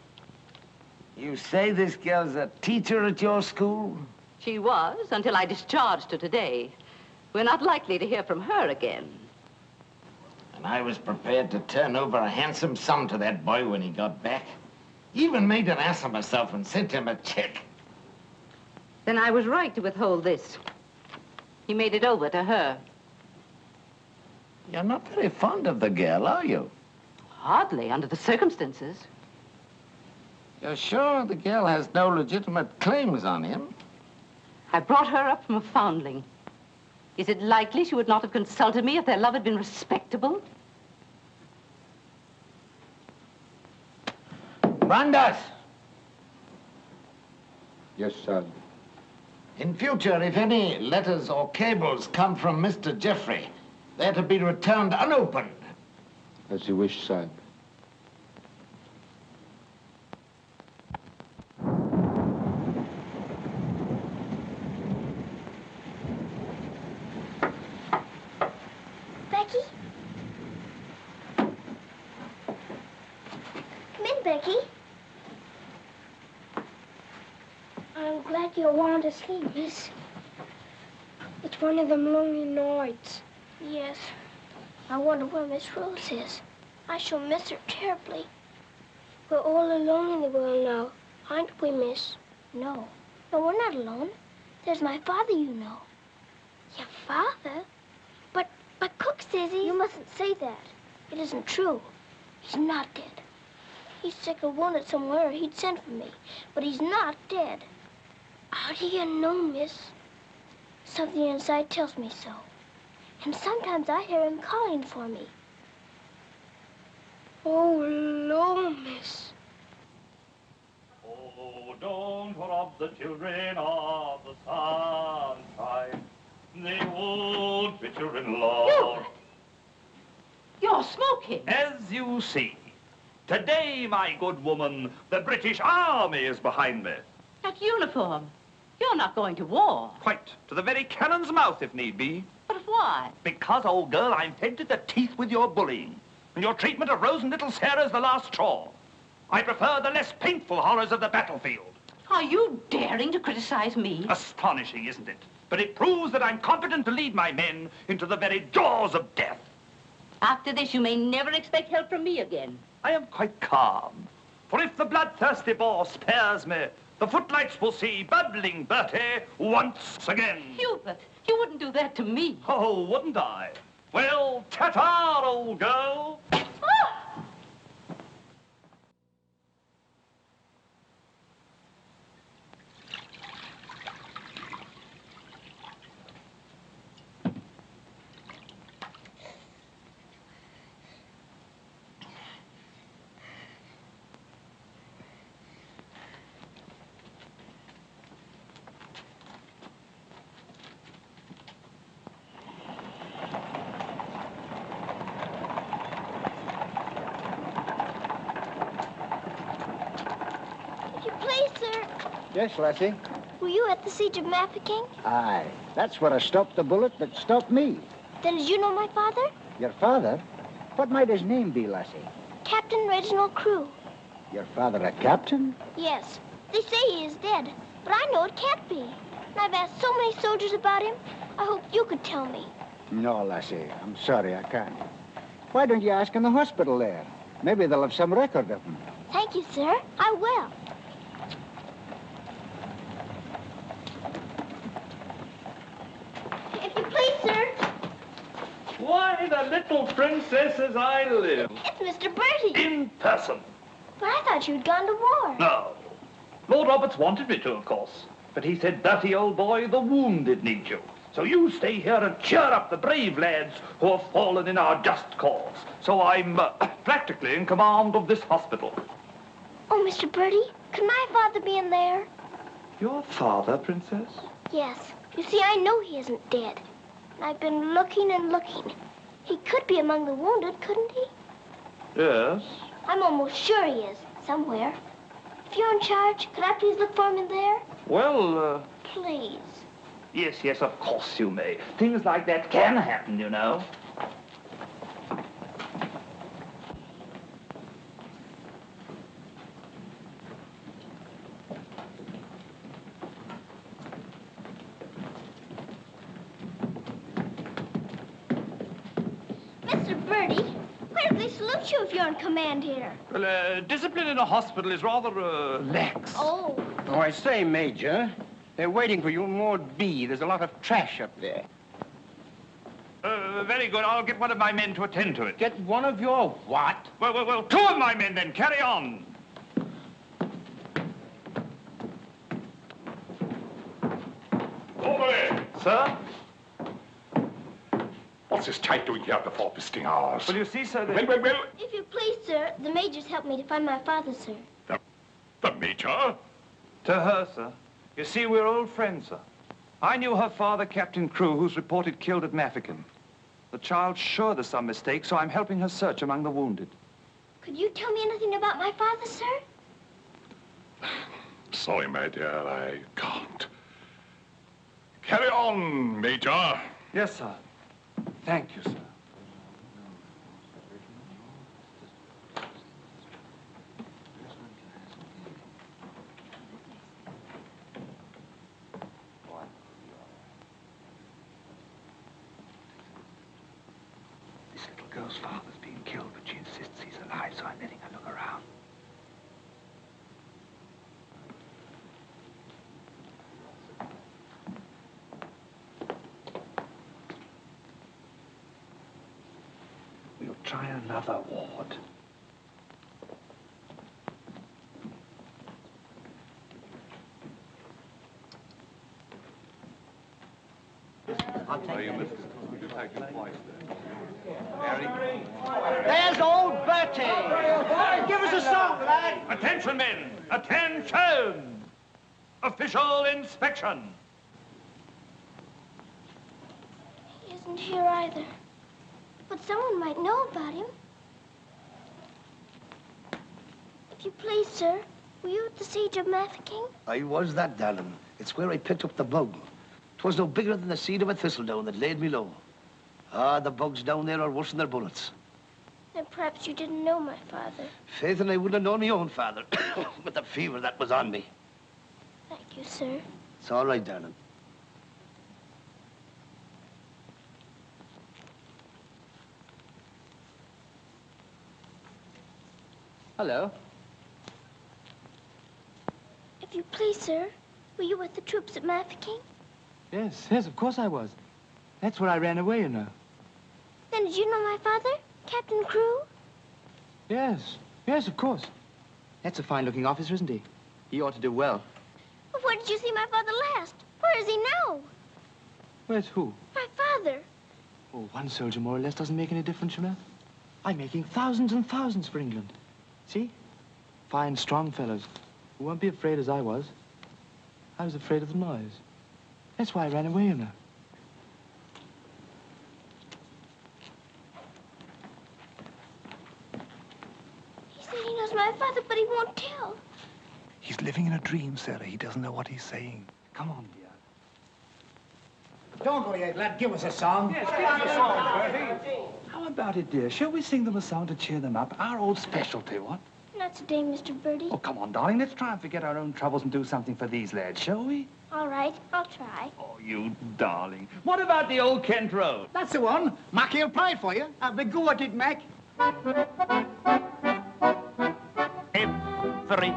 You say this girl's a teacher at your school? She was, until I discharged her today. We're not likely to hear from her again. And I was prepared to turn over a handsome sum to that boy when he got back. Even made an ass of myself and sent him a check. Then I was right to withhold this. He made it over to her. You're not very fond of the girl, are you? Hardly, under the circumstances. You're sure the girl has no legitimate claims on him? I brought her up from a foundling. Is it likely she would not have consulted me if their love had been respectable? Brandas! Yes, sir. In future, if any letters or cables come from Mr. Jeffrey, they're to be returned unopened. As you wish, sir. Becky? Come in, Becky. I'm glad you want to sleep, miss. It's one of them lonely nights. Yes. I wonder where Miss Rose is. I shall miss her terribly. We're all alone in the world now, aren't we, miss? No. No, we're not alone. There's my father, you know. Your father? But Cook says he... You mustn't say that. It isn't true. He's not dead. He's sick or wounded somewhere, or he'd send for me. But he's not dead. How do you know, miss? Something inside tells me so. And sometimes I hear him calling for me. Oh, Lord, miss. Oh, don't rob the children of the sunshine. They won't fit your in-law. You're smoking. As you see, today, my good woman, the British Army is behind me. That uniform. You're not going to war. Quite. To the very cannon's mouth, if need be. But why? Because, old girl, I'm fed to the teeth with your bullying. And your treatment of Rose and little Sarah's the last straw. I prefer the less painful horrors of the battlefield. Are you daring to criticize me? Astonishing, isn't it? But it proves that I'm competent to lead my men into the very jaws of death. After this, you may never expect help from me again. I am quite calm. For if the bloodthirsty Boer spares me, the footlights will see bubbling Bertie once again. Hubert, you wouldn't do that to me. Oh, wouldn't I? Well, ta-ta, old girl. Yes, Lassie? Were you at the siege of Mafeking? Aye. That's where I stopped the bullet that stopped me. Then did you know my father? Your father? What might his name be, Lassie? Captain Reginald Crewe. Your father a captain? Yes. They say he is dead, but I know it can't be. And I've asked so many soldiers about him. I hope you could tell me. No, Lassie. I'm sorry, I can't. Why don't you ask in the hospital there? Maybe they'll have some record of him. Thank you, sir. I will. If you please, sir. Why, Why, the little princess as I live. It's Mr. Bertie. In person. But I thought you'd gone to war. No. Lord Roberts wanted me to, of course. But he said, Bertie, old boy, the wounded need you. So you stay here and cheer up the brave lads who have fallen in our just cause. So I'm practically in command of this hospital. Oh, Mr. Bertie, could my father be in there? Your father, Princess? Yes. You see, I know he isn't dead. And I've been looking and looking. He could be among the wounded, couldn't he? Yes. I'm almost sure he is, somewhere. If you're in charge, could I please look for him in there? Well, Please. Yes, yes, of course you may. Things like that can happen, you know. Mr. Bertie, where do they salute you if you're in command here? Well, discipline in a hospital is rather, lax. Oh. Oh, I say, Major, they're waiting for you in Ward B. There's a lot of trash up there. Very good. I'll get one of my men to attend to it. Get one of your what? Well, two of my men then. Carry on. Orderly! Sir? What's this type doing here before visiting hours? Well, you see, sir, Well. If you please, sir, the Major's helped me to find my father, sir. The Major? To her, sir. You see, we're old friends, sir. I knew her father, Captain Crew, who's reported killed at Mafeking. The child's sure there's some mistake, so I'm helping her search among the wounded. Could you tell me anything about my father, sir? Sorry, my dear, I can't. Carry on, Major. Yes, sir. Thank you, sir. This little girl's father's being killed, but she insists he's alive, so I'm letting her look around. We'll try another ward. There's old Bertie. Give us a song, lad. Attention, men! Attention! Official inspection. He isn't here either. But someone might know about him. If you please, sir, were you at the siege of Mafeking? I was that, darling. It's where I picked up the bug. 'Twas no bigger than the seed of a thistledown that laid me low. Ah, the bugs down there are worse than their bullets. Then perhaps you didn't know my father. Faith, and I wouldn't have known my own father with the fever that was on me. Thank you, sir. It's all right, darling. Hello. If you please, sir, were you with the troops at Mafeking? Yes, of course I was. That's where I ran away, you know. Then did you know my father, Captain Crew? Yes, of course. That's a fine-looking officer, isn't he? He ought to do well. Well, where did you see my father last? Where is he now? Where's who? My father. Oh, one soldier more or less doesn't make any difference, you know. I'm making thousands and thousands for England. See? Fine, strong fellows who won't be afraid as I was. I was afraid of the noise. That's why I ran away, you know. He said he knows my father, but he won't tell. He's living in a dream, Sarah. He doesn't know what he's saying. Come on, dear. Don't go yet, lad. Give us a song. Yes, give us a song, Bertie. How about it, dear? Shall we sing them a song to cheer them up? Our old specialty, what? Not today, Mr. Bertie. Oh, come on, darling. Let's try and forget our own troubles and do something for these lads, shall we? All right, I'll try. Oh, you darling. What about the old Kent Road? That's the one. Mackie'll play it for you. Have a go at it, Mac. Every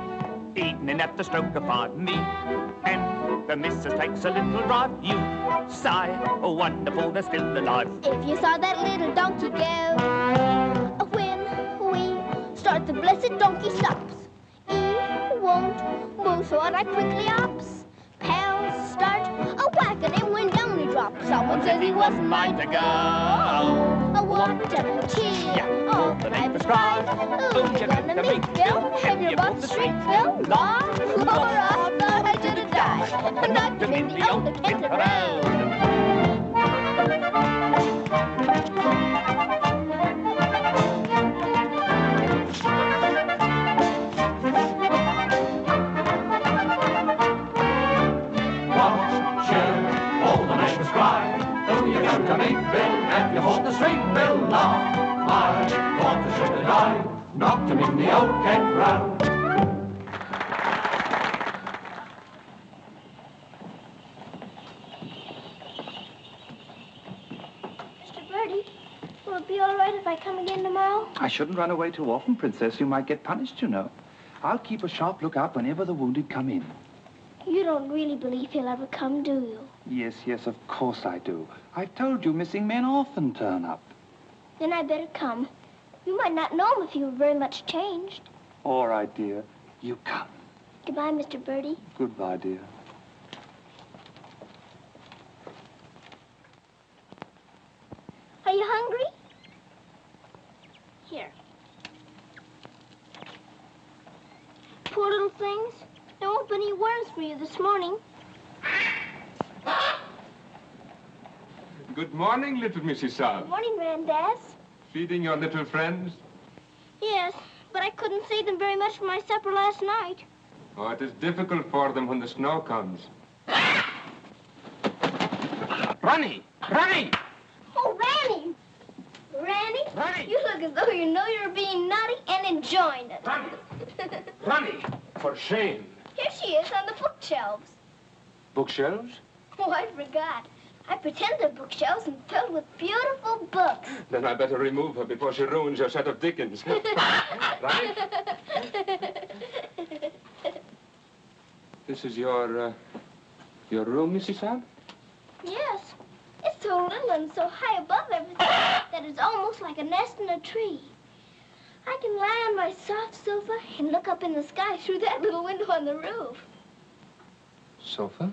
evening at the stroke of 5, me and The missus takes a little drive. You sigh, oh, wonderful, they're still alive. If you saw that little donkey go, when we start, the blessed donkey stops. He won't move, so I quickly hops. Pals start a whack at him when down he drops. Someone says he wasn't mine to go. Oh, what a cheer! Oh, the night was cried. Oh, you're gonna make Bill have your butt street, Bill? Lord, I thought I should have died. I knocked him in the old Kentucky road. To make Bill, and you hold the straight Bill law. I thought I should have died, knocked him in the old Kent round. Mr. Birdie, will it be all right if I come again tomorrow? I shouldn't run away too often, Princess. You might get punished, you know. I'll keep a sharp lookout whenever the wounded come in. You don't really believe he'll ever come, do you? Yes, yes, of course I do. I've told you missing men often turn up. Then I better come. You might not know him if he were very much changed. All right, dear. You come. Goodbye, Mr. Birdie. Goodbye, dear. Are you hungry? Here. Poor little things. There won't be any worms for you this morning. Good morning, little Mrs. Saab. Good morning, Grandad. Feeding your little friends? Yes, but I couldn't save them very much for my supper last night. Oh, it is difficult for them when the snow comes. Ronnie! Ronnie! Oh, Ranny! Ranny, you look as though you know you're being naughty and enjoying it. Ronnie! For shame. Here she is on the bookshelves. Bookshelves? Oh, I forgot. I pretend they're bookshelves and filled with beautiful books. Then I better remove her before she ruins your set of Dickens. Ronnie? This is your room, Mrs. Saab? Yes. It's so little and so high above everything that it's almost like a nest in a tree. I can lie on my soft sofa and look up in the sky through that little window on the roof. Sofa?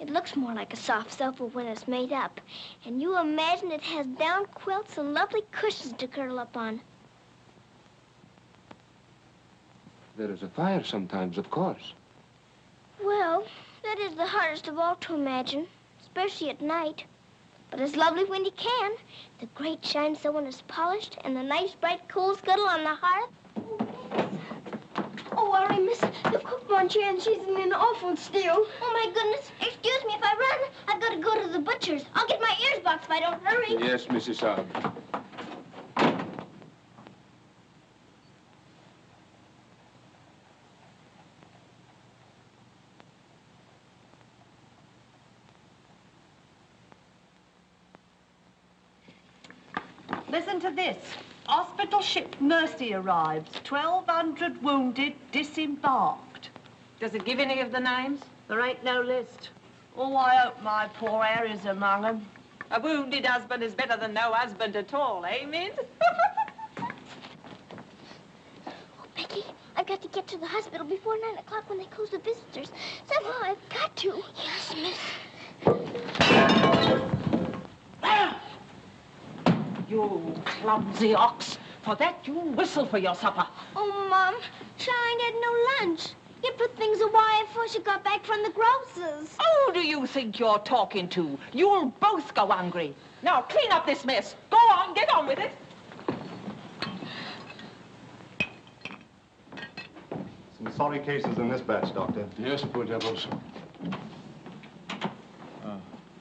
It looks more like a soft sofa when it's made up. And you imagine it has down quilts and lovely cushions to curl up on. There is a fire sometimes, of course. Well, that is the hardest of all to imagine, especially at night. But it's lovely when you can. The grate shines so when it's polished, and the nice bright coal scuttle on the hearth. Oh, worry, miss. The cook wants you, and she's in an awful stew. Oh, my goodness. Excuse me if I run. I've got to go to the butcher's. I'll get my ears boxed if I don't hurry. Yes, Mrs. Saab. Listen to this. Hospital ship Mercy arrives. 1,200 wounded disembarked. Does it give any of the names? There ain't no list. Oh, I hope my poor Harry's among them. A wounded husband is better than no husband at all, eh, Mint? Oh, Becky, I've got to get to the hospital before 9 o'clock when they close the visitors. Somehow I've got to. Yes, miss. You clumsy ox. For that, you whistle for your supper. Oh, Mom, Shine had no lunch. You put things away before she got back from the grocer's. Who do you think you're talking to? You'll both go hungry. Now, clean up this mess. Go on, get on with it. Some sorry cases in this batch, Doctor. Yes, poor devils.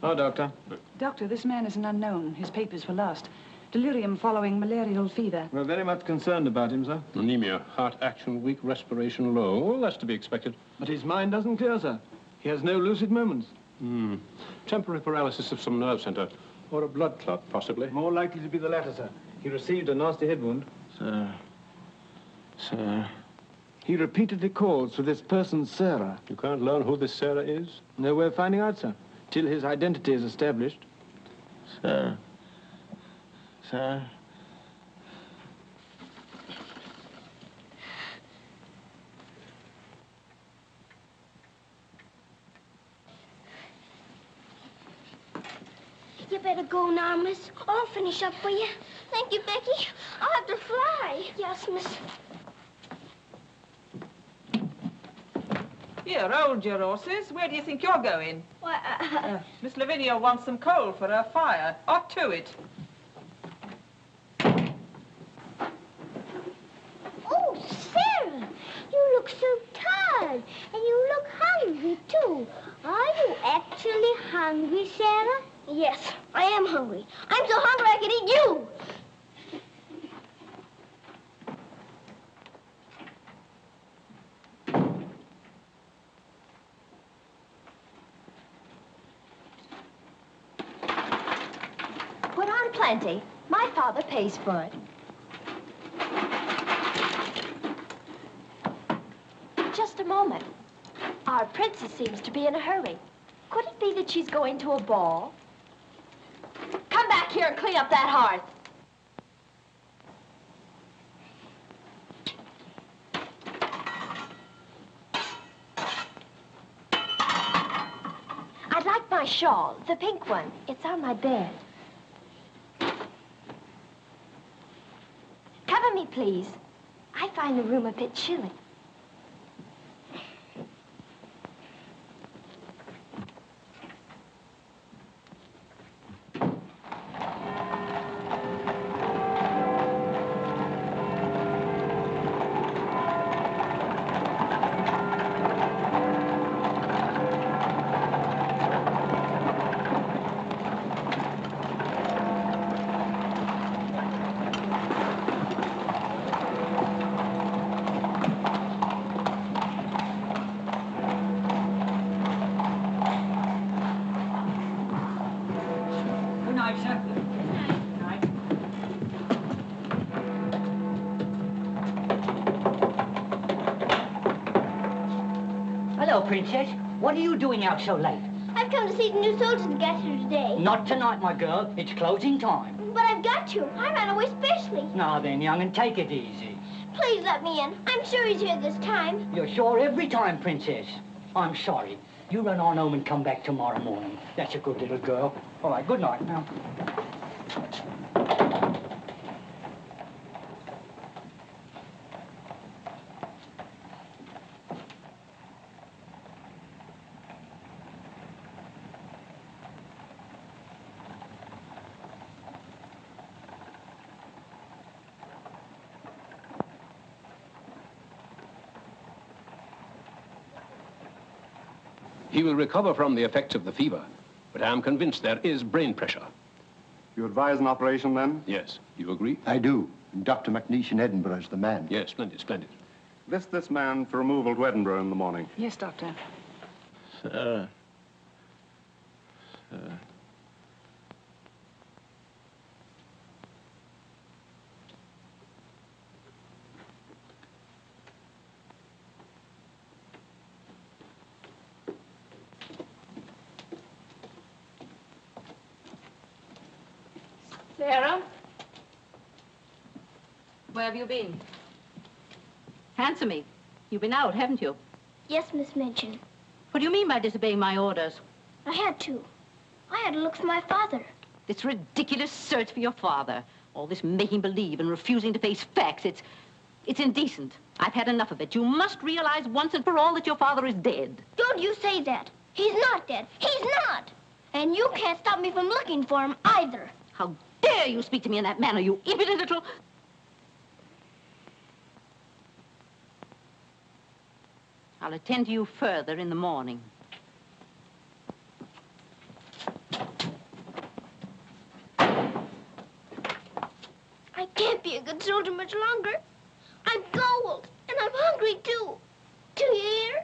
Oh, Doctor. Doctor, this man is an unknown. His papers were lost. Delirium following malarial fever. We're very much concerned about him, sir. Anemia, heart action weak, respiration low. Well, that's to be expected. But his mind doesn't clear, sir. He has no lucid moments. Temporary paralysis of some nerve center. Or a blood clot, possibly. More likely to be the latter, sir. He received a nasty head wound. Sir. He repeatedly calls for this person, Sarah. You can't learn who this Sarah is? No way of finding out, sir, till his identity is established. Sarah. Sarah. You better go now, miss. I'll finish up for you. Thank you, Becky. I'll have to fly. Yes, miss. Here, hold your horses. Where do you think you're going? Why, Miss Lavinia wants some coal for her fire. Up to it. Oh, Sarah, you look so tired, and you look hungry, too. Are you actually hungry, Sarah? Yes, I am hungry. I'm so hungry I could eat you. Put on plenty. My father pays for it. Just a moment. Our princess seems to be in a hurry. Could it be that she's going to a ball? Come back here and clean up that hearth. I'd like my shawl, the pink one. It's on my bed. Cover me, please. I find the room a bit chilly. Hello, Princess. What are you doing out so late? I've come to see the new soldiers that got here today. Not tonight, my girl. It's closing time. But I've got to. I ran away specially. Now then, young, and take it easy. Please let me in. I'm sure he's here this time. You're sure every time, Princess. I'm sorry. You run on home and come back tomorrow morning. That's a good little girl. All right, good night now. He will recover from the effects of the fever, but I am convinced there is brain pressure. You advise an operation, then? Yes. You agree? I do. And Dr. McNeish in Edinburgh is the man. Yes, splendid, splendid. List this man for removal to Edinburgh in the morning. Yes, Doctor. Sarah. Sarah? Where have you been? Answer me. You've been out, haven't you? Yes, Miss Minchin. What do you mean by disobeying my orders? I had to. I had to look for my father. This ridiculous search for your father. All this making believe and refusing to face facts. It's indecent. I've had enough of it. You must realize once and for all that your father is dead. Don't you say that. He's not dead. He's not. And you can't stop me from looking for him either. How dare you speak to me in that manner, you impudent little... I'll attend to you further in the morning. I can't be a good soldier much longer. I'm cold, and I'm hungry, too. Do you hear?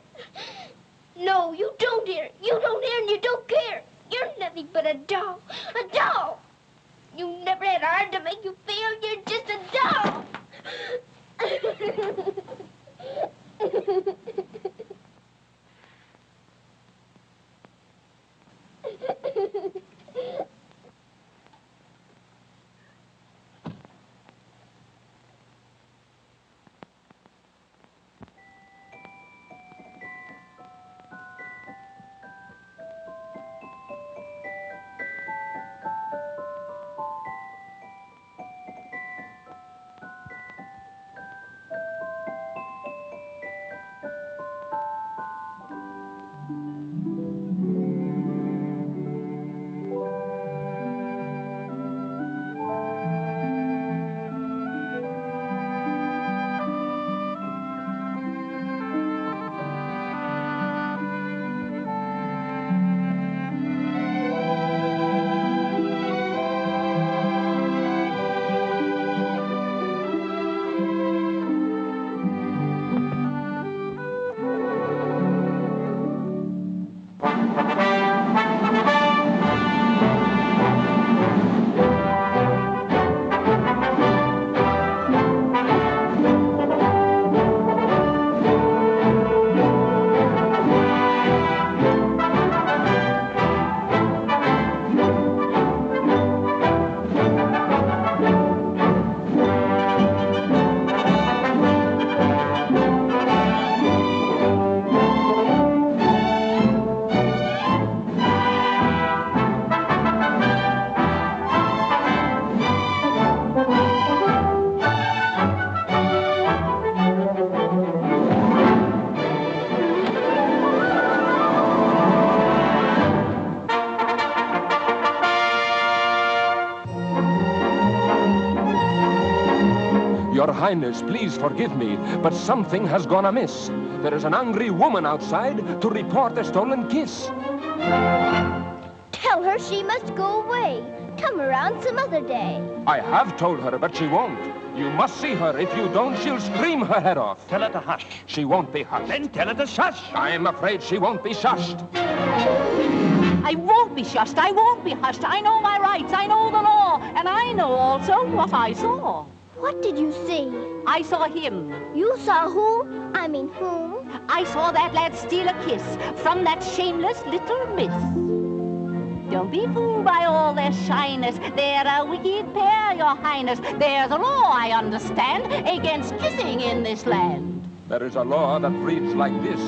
No, you don't hear. You don't hear and you don't care. You're nothing but a doll. A doll. You never had a heart to make you feel. You're just a doll. Highness, please forgive me, but something has gone amiss. There is an angry woman outside to report a stolen kiss. Tell her she must go away. Come around some other day. I have told her, but she won't. You must see her. If you don't, she'll scream her head off. Tell her to hush. She won't be hushed. Then tell her to shush. I am afraid she won't be shushed. I won't be shushed. I won't be hushed. I know my rights. I know the law. And I know also what I saw. What did you see? I saw him. You saw who? I mean whom? I saw that lad steal a kiss from that shameless little miss. Don't be fooled by all their shyness. They're a wicked pair, your highness. There's a law, I understand, against kissing in this land. There is a law that reads like this.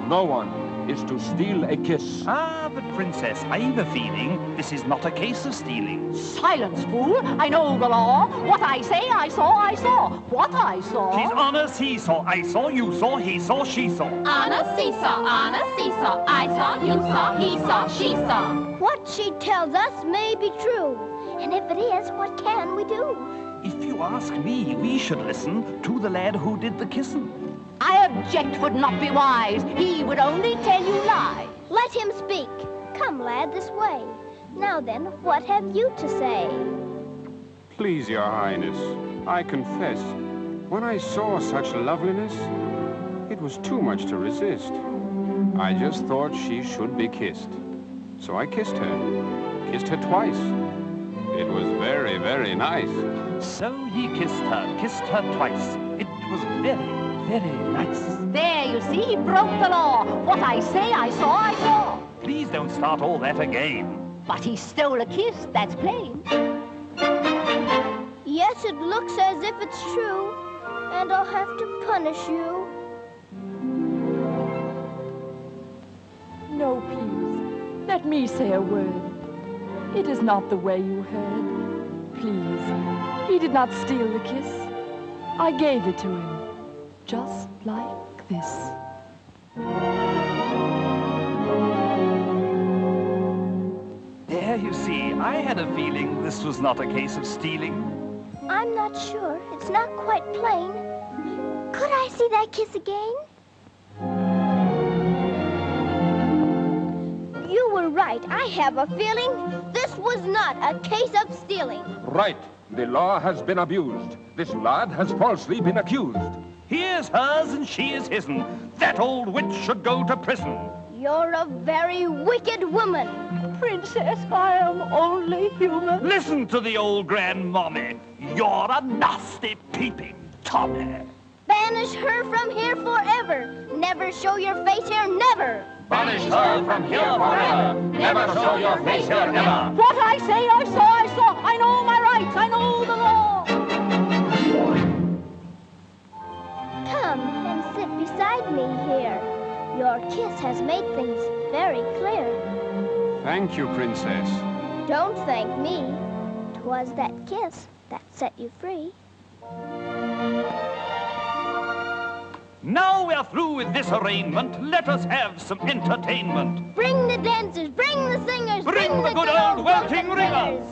No one is to steal a kiss. Ah, but Princess, I've a feeling this is not a case of stealing. Silence, fool. I know the law. What I say, I saw, I saw. What I saw... She's on a seesaw. I saw, you saw, he saw, she saw. On a seesaw, on a seesaw. I saw, you saw, he saw, she saw. What she tells us may be true. And if it is, what can we do? If you ask me, we should listen to the lad who did the kissing. I object would not be wise. He would only tell you lies. Let him speak. Come, lad, this way. Now then, what have you to say? Please, your highness, I confess, when I saw such loveliness, it was too much to resist. I just thought she should be kissed. So I kissed her twice. It was very, very nice. So he kissed her twice. It was very, very nice. There, you see, he broke the law. What I say, I saw, I saw. Please don't start all that again. But he stole a kiss, that's plain. Yes, it looks as if it's true. And I'll have to punish you. No, please. Let me say a word. It is not the way you heard. Please. He did not steal the kiss. I gave it to him. Just like this. There, you see, I had a feeling this was not a case of stealing. I'm not sure. It's not quite plain. Could I see that kiss again? You were right. I have a feeling this was not a case of stealing. Right. The law has been abused. This lad has falsely been accused. He is hers and she is his'n. That old witch should go to prison. You're a very wicked woman. Princess, I am only human. Listen to the old grandmommy. You're a nasty peeping Tommy. Banish her from here forever. Never show your face here, never. Banish her from here forever. Never show your face here, never. What I say, I saw, I saw. I know my rights, I know the law. Come and sit beside me here. Your kiss has made things very clear. Thank you, Princess. Don't thank me. 'Twas that kiss that set you free. Now we're through with this arraignment. Let us have some entertainment. Bring the dancers, bring the singers, bring the good old welting ringers.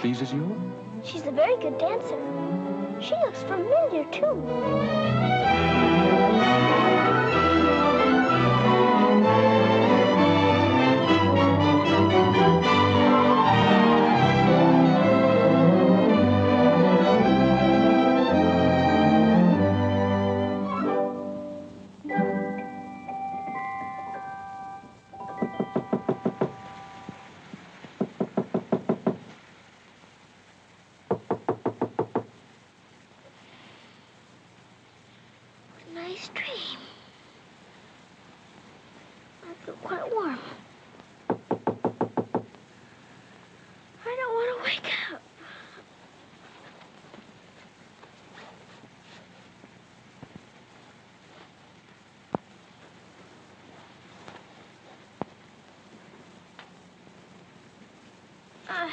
Pleases you? She's a very good dancer. She looks familiar, too.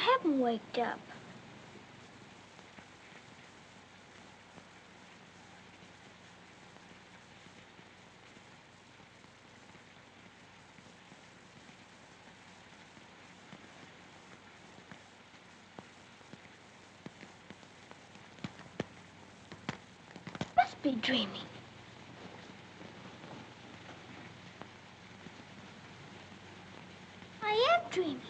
haven't waked up. Must be dreaming. I am dreaming.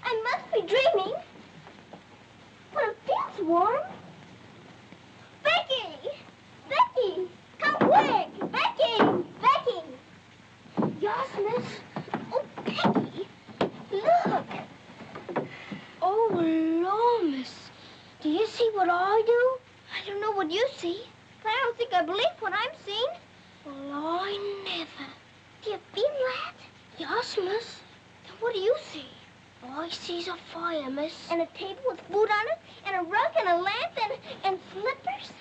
I must be dreaming. But it feels warm. Becky! Becky! Come quick! Becky! Becky! Yes, miss? Oh, Becky! Look! Oh, Lord, miss. Do you see what I do? I don't know what you see, but I don't think I believe what I'm seeing. Well, I never. Do you feel that? Yes, miss. Then what do you see? I sees a fire, miss. And a table with food on it, and a rug, and a lamp, and slippers.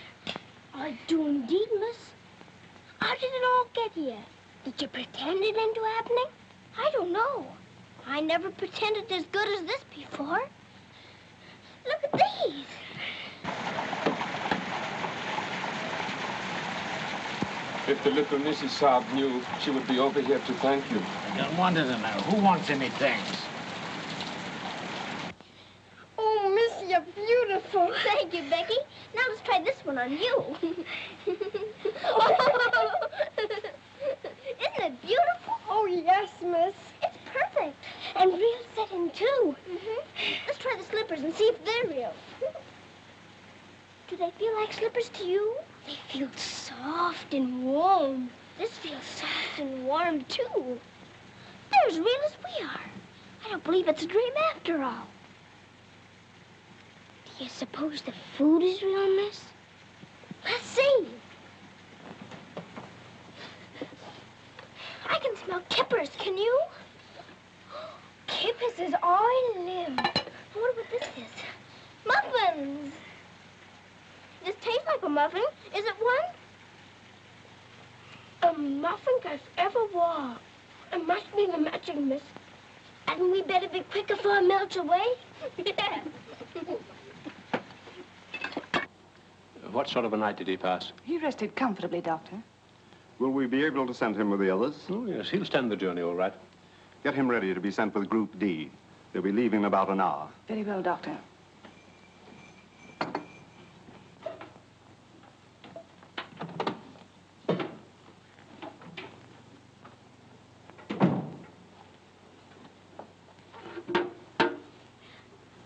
I do indeed, miss. How did it all get here? Did you pretend it into happening? I don't know. I never pretended as good as this before. Look at these. If the little Mrs. Saab knew, she would be over here to thank you. I don't want to know. Who wants any thanks? Oh, miss, you're beautiful. Thank you, Becky. Now let's try this one on you. Isn't it beautiful? Oh, yes, miss. It's perfect. And real satin, too. Let's try the slippers and see if they're real. Do they feel like slippers to you? They feel soft and warm. This feels soft and warm, too. They're as real as we are. I don't believe it's a dream after all. Do you suppose the food is real, miss? Let's see. I can smell kippers, can you? Kippers is I live. I wonder what this is. Muffins. This tastes like a muffin. Is it one? A muffin as ever was. It must be the magic, miss. Hadn't we better be quick before it melts away? Yeah. What sort of a night did he pass? He rested comfortably, Doctor. Will we be able to send him with the others? Oh, yes, he'll stand the journey all right. Get him ready to be sent with Group D. They'll be leaving in about an hour. Very well, Doctor.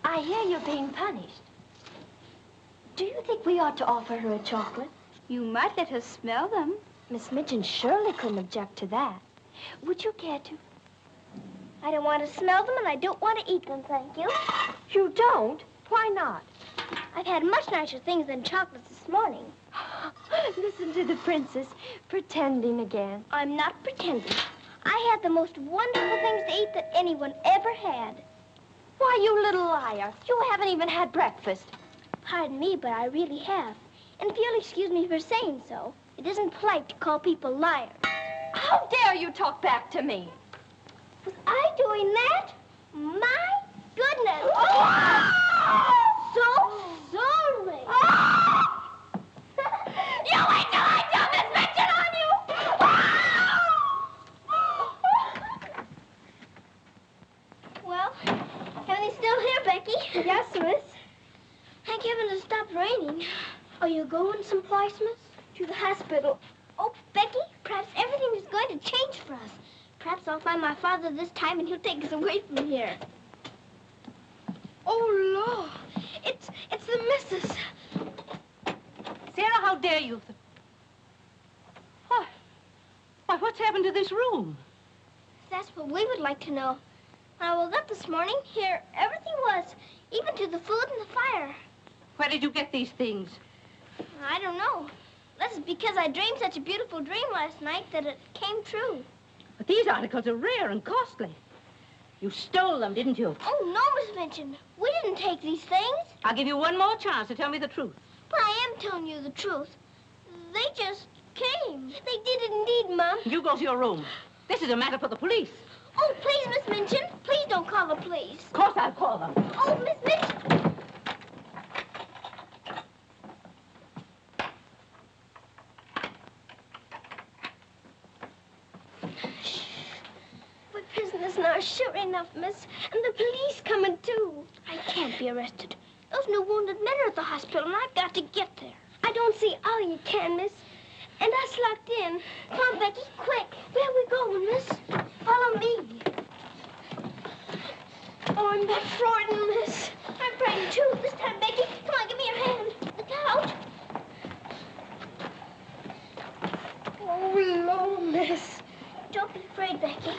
I hear you're being punished. Do you think we ought to offer her a chocolate? You might let her smell them. Miss Midge and Shirley couldn't object to that. Would you care to? I don't want to smell them, and I don't want to eat them, thank you. You don't? Why not? I've had much nicer things than chocolates this morning. Listen to the princess, pretending again. I'm not pretending. I had the most wonderful things to eat that anyone ever had. Why, you little liar. You haven't even had breakfast. Pardon me, but I really have. And if you'll excuse me for saying so, it isn't polite to call people liars. How dare you talk back to me? Was I doing that? My goodness. Oh! So sorry. You wait till I tell Miss Mitchell on you. Well, everything's still here, Becky. Yes, miss. Thank heaven it stopped raining. Are you going someplace, miss? To the hospital. Oh, Becky, perhaps everything is going to change for us. Perhaps I'll find my father this time and he'll take us away from here. Oh, Lord. It's the missus. Sarah, how dare you? Why, what's happened to this room? That's what we would like to know. When I woke up this morning, here everything was, even to the food and the fire. Where did you get these things? I don't know. This is because I dreamed such a beautiful dream last night that it came true. But these articles are rare and costly. You stole them, didn't you? Oh, no, Miss Minchin. We didn't take these things. I'll give you one more chance to tell me the truth. But I am telling you the truth. They just came. They did indeed, Mom. You go to your room. This is a matter for the police. Oh, please, Miss Minchin. Please don't call the police. Of course I'll call them. Oh, Miss Minchin. We're prisoners now, sure enough, miss. And the police coming, too. I can't be arrested. Those new wounded men are at the hospital, and I've got to get there. I don't see how you can, miss. And us locked in. Come on, Becky, quick. Where are we going, miss? Follow me. Oh, I'm that frightened, miss. I'm frightened, too. This time, Becky. Come on, give me your hand. Look out. Oh, Lord, miss. Don't be afraid, Becky.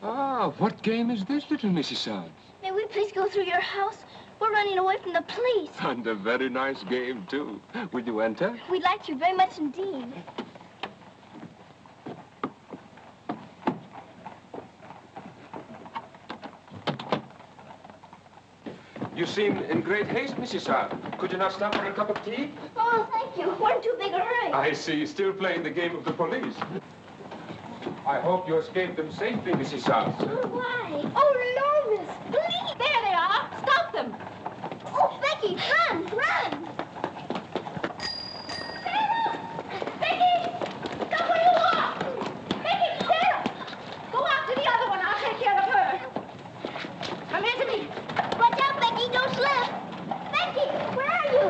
Ah, what game is this, little Mrs. Suggs? May we please go through your house? We're running away from the police. And a very nice game, too. Will you enter? We'd like to very much indeed. You seem in great haste, Mrs. Suggs. Could you not stop for a cup of tea? Oh, thank you. We're in too big a hurry. I see. Still playing the game of the police. I hope you escaped them safely, Mrs. Suggs. Oh, why? Oh, Lord, miss. Please. There they are. Stop them. Oh, Becky, run, run. Sarah! Becky! Come where you are. Becky, Sarah! Go after the other one. I'll take care of her. Come here to me. Watch out, Becky. Don't slip. Becky, where are you?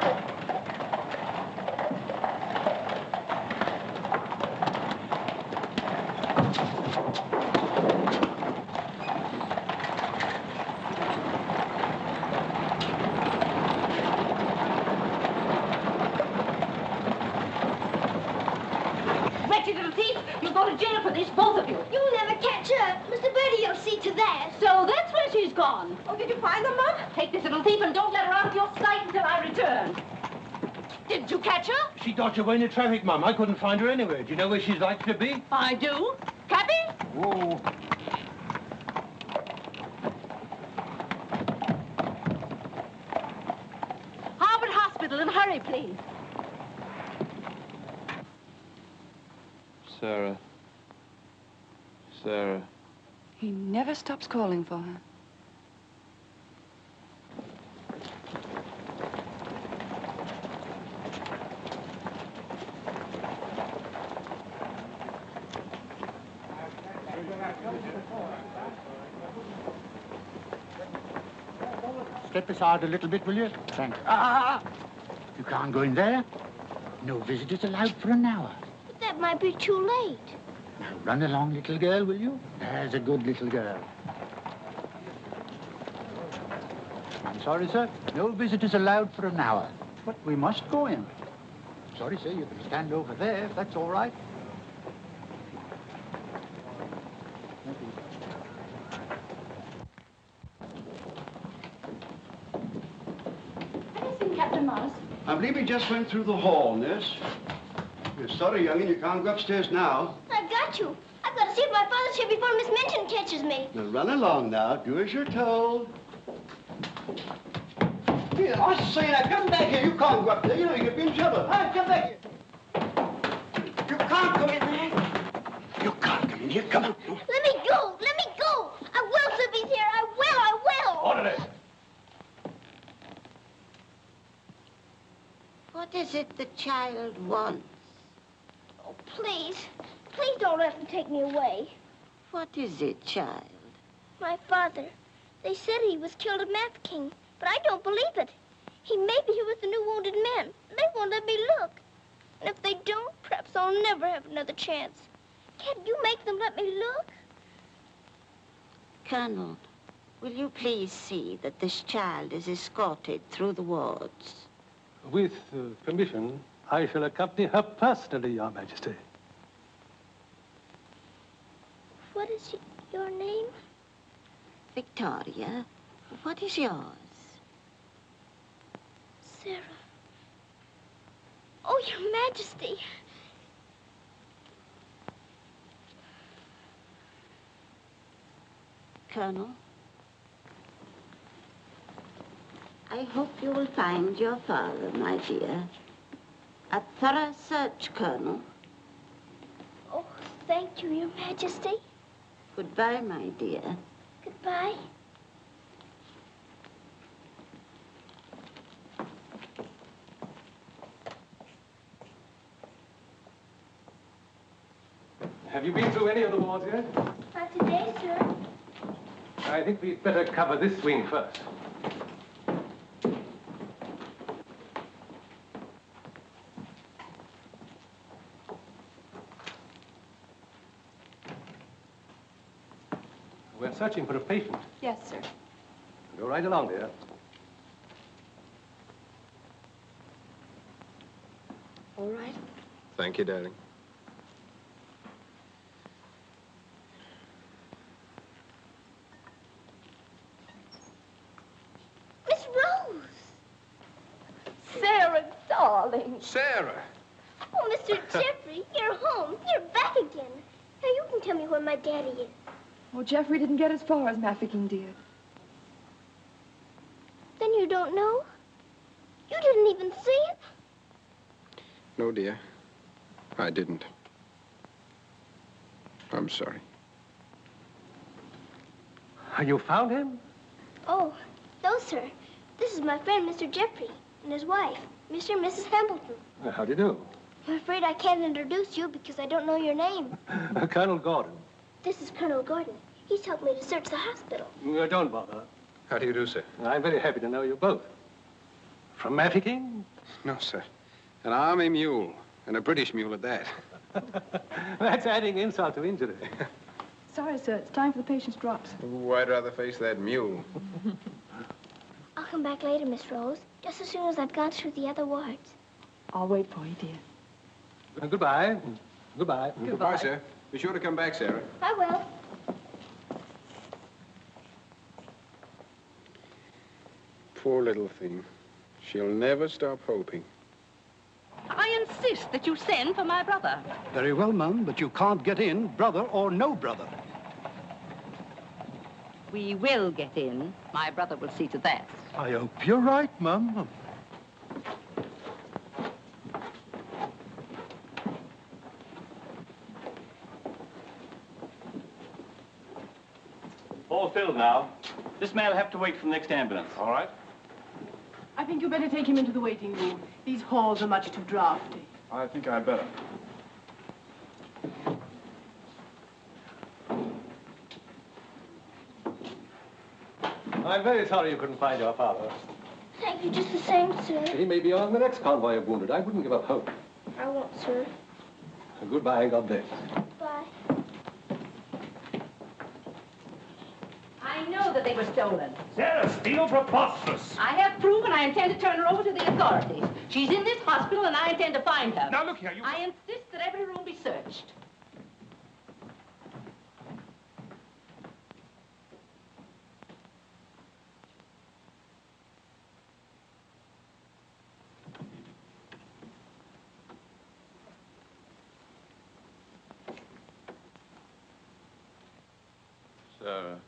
Wretched little thief. You'll go to jail for this, both of you. You'll never catch her. Mr. Birdie will see to that. So that's where she's gone. Oh, did you find them, Mum? Take this little thief and don't let her out of your sight until I return. Didn't you catch her? She dodged away in the traffic, Mum. I couldn't find her anywhere. Do you know where she's likely to be? I do. Cabby? Whoa. Harvard Hospital, and hurry, please. Sarah. Sarah. He never stops calling for her. Step aside a little bit, will you? Thanks. You can't go in there. No visitors allowed for an hour. But that might be too late. Now, run along, little girl, will you? There's a good little girl. I'm sorry, sir. No visitors allowed for an hour. But we must go in. Sorry, sir. You can stand over there, if that's all right. Captain Morris. I believe he just went through the hall, nurse. You're sorry, young'un, you can't go upstairs now. I've got to. I've got to see if my father's here before Miss Minchin catches me. Now run along now. Do as you're told. Here, I say, now come back here. You can't go up there. You know you could be in trouble. Hi, come back here. You can't come in there. You can't come in here. Come on. Let me go. Let me go. I will slip he's here. I will. I will. Orderly. What is it the child wants? Oh, please. Please don't let them take me away. What is it, child? My father. They said he was killed at Mafeking, but I don't believe it. He may be here with the new wounded men. They won't let me look. And if they don't, perhaps I'll never have another chance. Can't you make them let me look? Colonel, will you please see that this child is escorted through the wards? With permission, I shall accompany her personally, Your Majesty. What is your name? Victoria, what is yours? Sarah. Oh, Your Majesty. Colonel? I hope you will find your father, my dear. A thorough search, Colonel. Oh, thank you, Your Majesty. Goodbye, my dear. Goodbye. Have you been through any of the wards yet? Not today, sir. I think we'd better cover this wing first. We're searching for a patient. Yes, sir. Go right along, dear. All right. Thank you, darling. Miss Rose! Sarah, darling. Sarah! Oh, Mr. Jeffrey, you're home. You're back again. Now you can tell me where my daddy is. Oh, Jeffrey didn't get as far as Mafeking, dear. Then you don't know? You didn't even see him? No, dear. I didn't. I'm sorry. You found him? Oh, no, sir. This is my friend, Mr. Jeffrey, and his wife, Mr. and Mrs. Hamilton. How do you do? I'm afraid I can't introduce you because I don't know your name. Colonel Gordon. This is Colonel Gordon. He's helped me to search the hospital. Don't bother. How do you do, sir? I'm very happy to know you both. From Mafeking? No, sir. An army mule, and a British mule at that. That's adding insult to injury. Sorry, sir. It's time for the patient's drops. Ooh, I'd rather face that mule. I'll come back later, Miss Rose, just as soon as I've gone through the other wards. I'll wait for you, dear. Goodbye. Goodbye. Goodbye, sir. Be sure to come back, Sarah. I will. Poor little thing. She'll never stop hoping. I insist that you send for my brother. Very well, Mum, but you can't get in, brother or no brother. We will get in. My brother will see to that. I hope you're right, Mum. All filled now. This man will have to wait for the next ambulance. All right? I think you better take him into the waiting room. These halls are much too drafty. I think I'd better. I'm very sorry you couldn't find your father. Thank you just the same, sir. He may be on the next convoy of wounded. I wouldn't give up hope. I won't, sir. Goodbye and God bless. Bye. I know that they were stolen. Sarah Steele, preposterous. I have proof, and I intend to turn her over to the authorities. She's in this hospital, and I intend to find her. Now, look here, you... I insist that every room be searched. Sarah.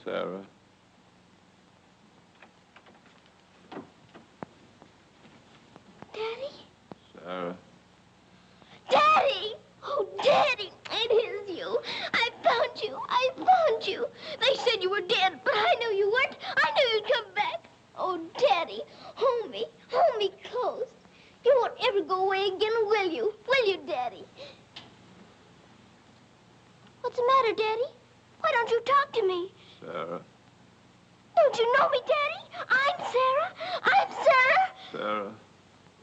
Sarah. Daddy? Sarah. Daddy! Oh, Daddy, it is you. I found you. I found you. They said you were dead, but I knew you weren't. I knew you'd come back. Oh, Daddy, hold me. Hold me close. You won't ever go away again, will you? Will you, Daddy? What's the matter, Daddy? Why don't you talk to me? Sarah. Don't you know me, Daddy? I'm Sarah. I'm Sarah. Sarah,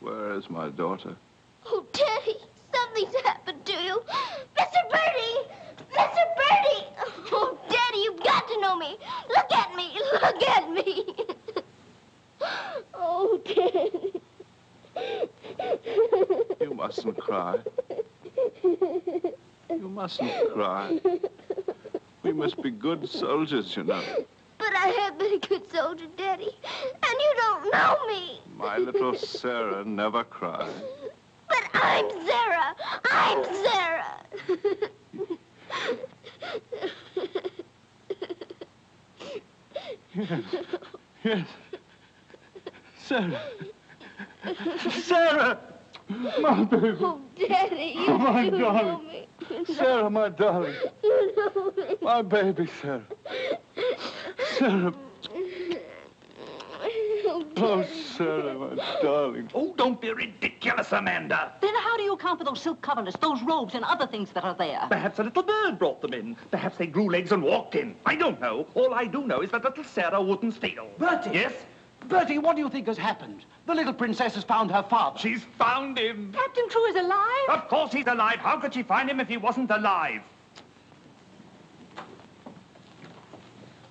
where is my daughter? Oh, Daddy, something's happened to you. Mr. Birdie! Mr. Birdie! Oh, Daddy, you've got to know me. Look at me. Look at me. Oh, Daddy. You mustn't cry. You mustn't cry. We must be good soldiers, you know. But I have been a good soldier, Daddy, and you don't know me. My little Sarah never cried. But I'm Sarah. I'm Sarah. Yes. Yes. Sarah. Sarah! My baby. Oh, Daddy, you my do darling. know me. Sarah, my darling. You know me. My baby, Sarah. Sarah. Oh, Sarah, my darling. Oh, don't be ridiculous, Amanda. Then how do you account for those silk coverlets, those robes, and other things that are there? Perhaps a little bird brought them in. Perhaps they grew legs and walked in. I don't know. All I do know is that little Sarah wouldn't steal. Bertie! Yes? Bertie, what do you think has happened? The little princess has found her father. She's found him. Captain Crewe is alive? Of course he's alive. How could she find him if he wasn't alive?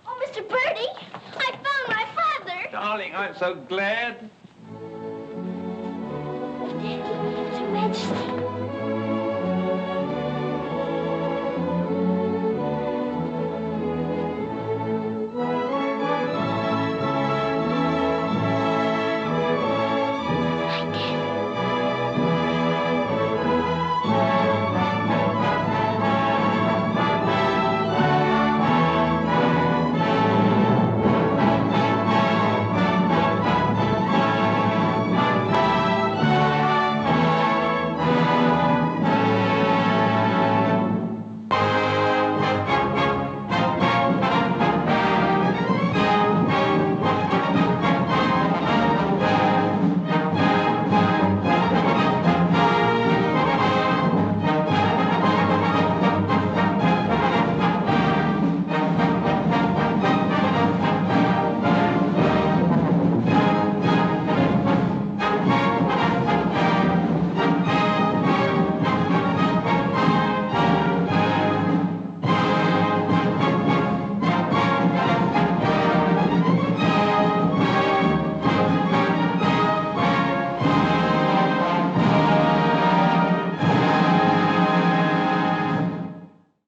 Oh, Mr. Birdie, I found my father. Darling, I'm so glad. His Majesty.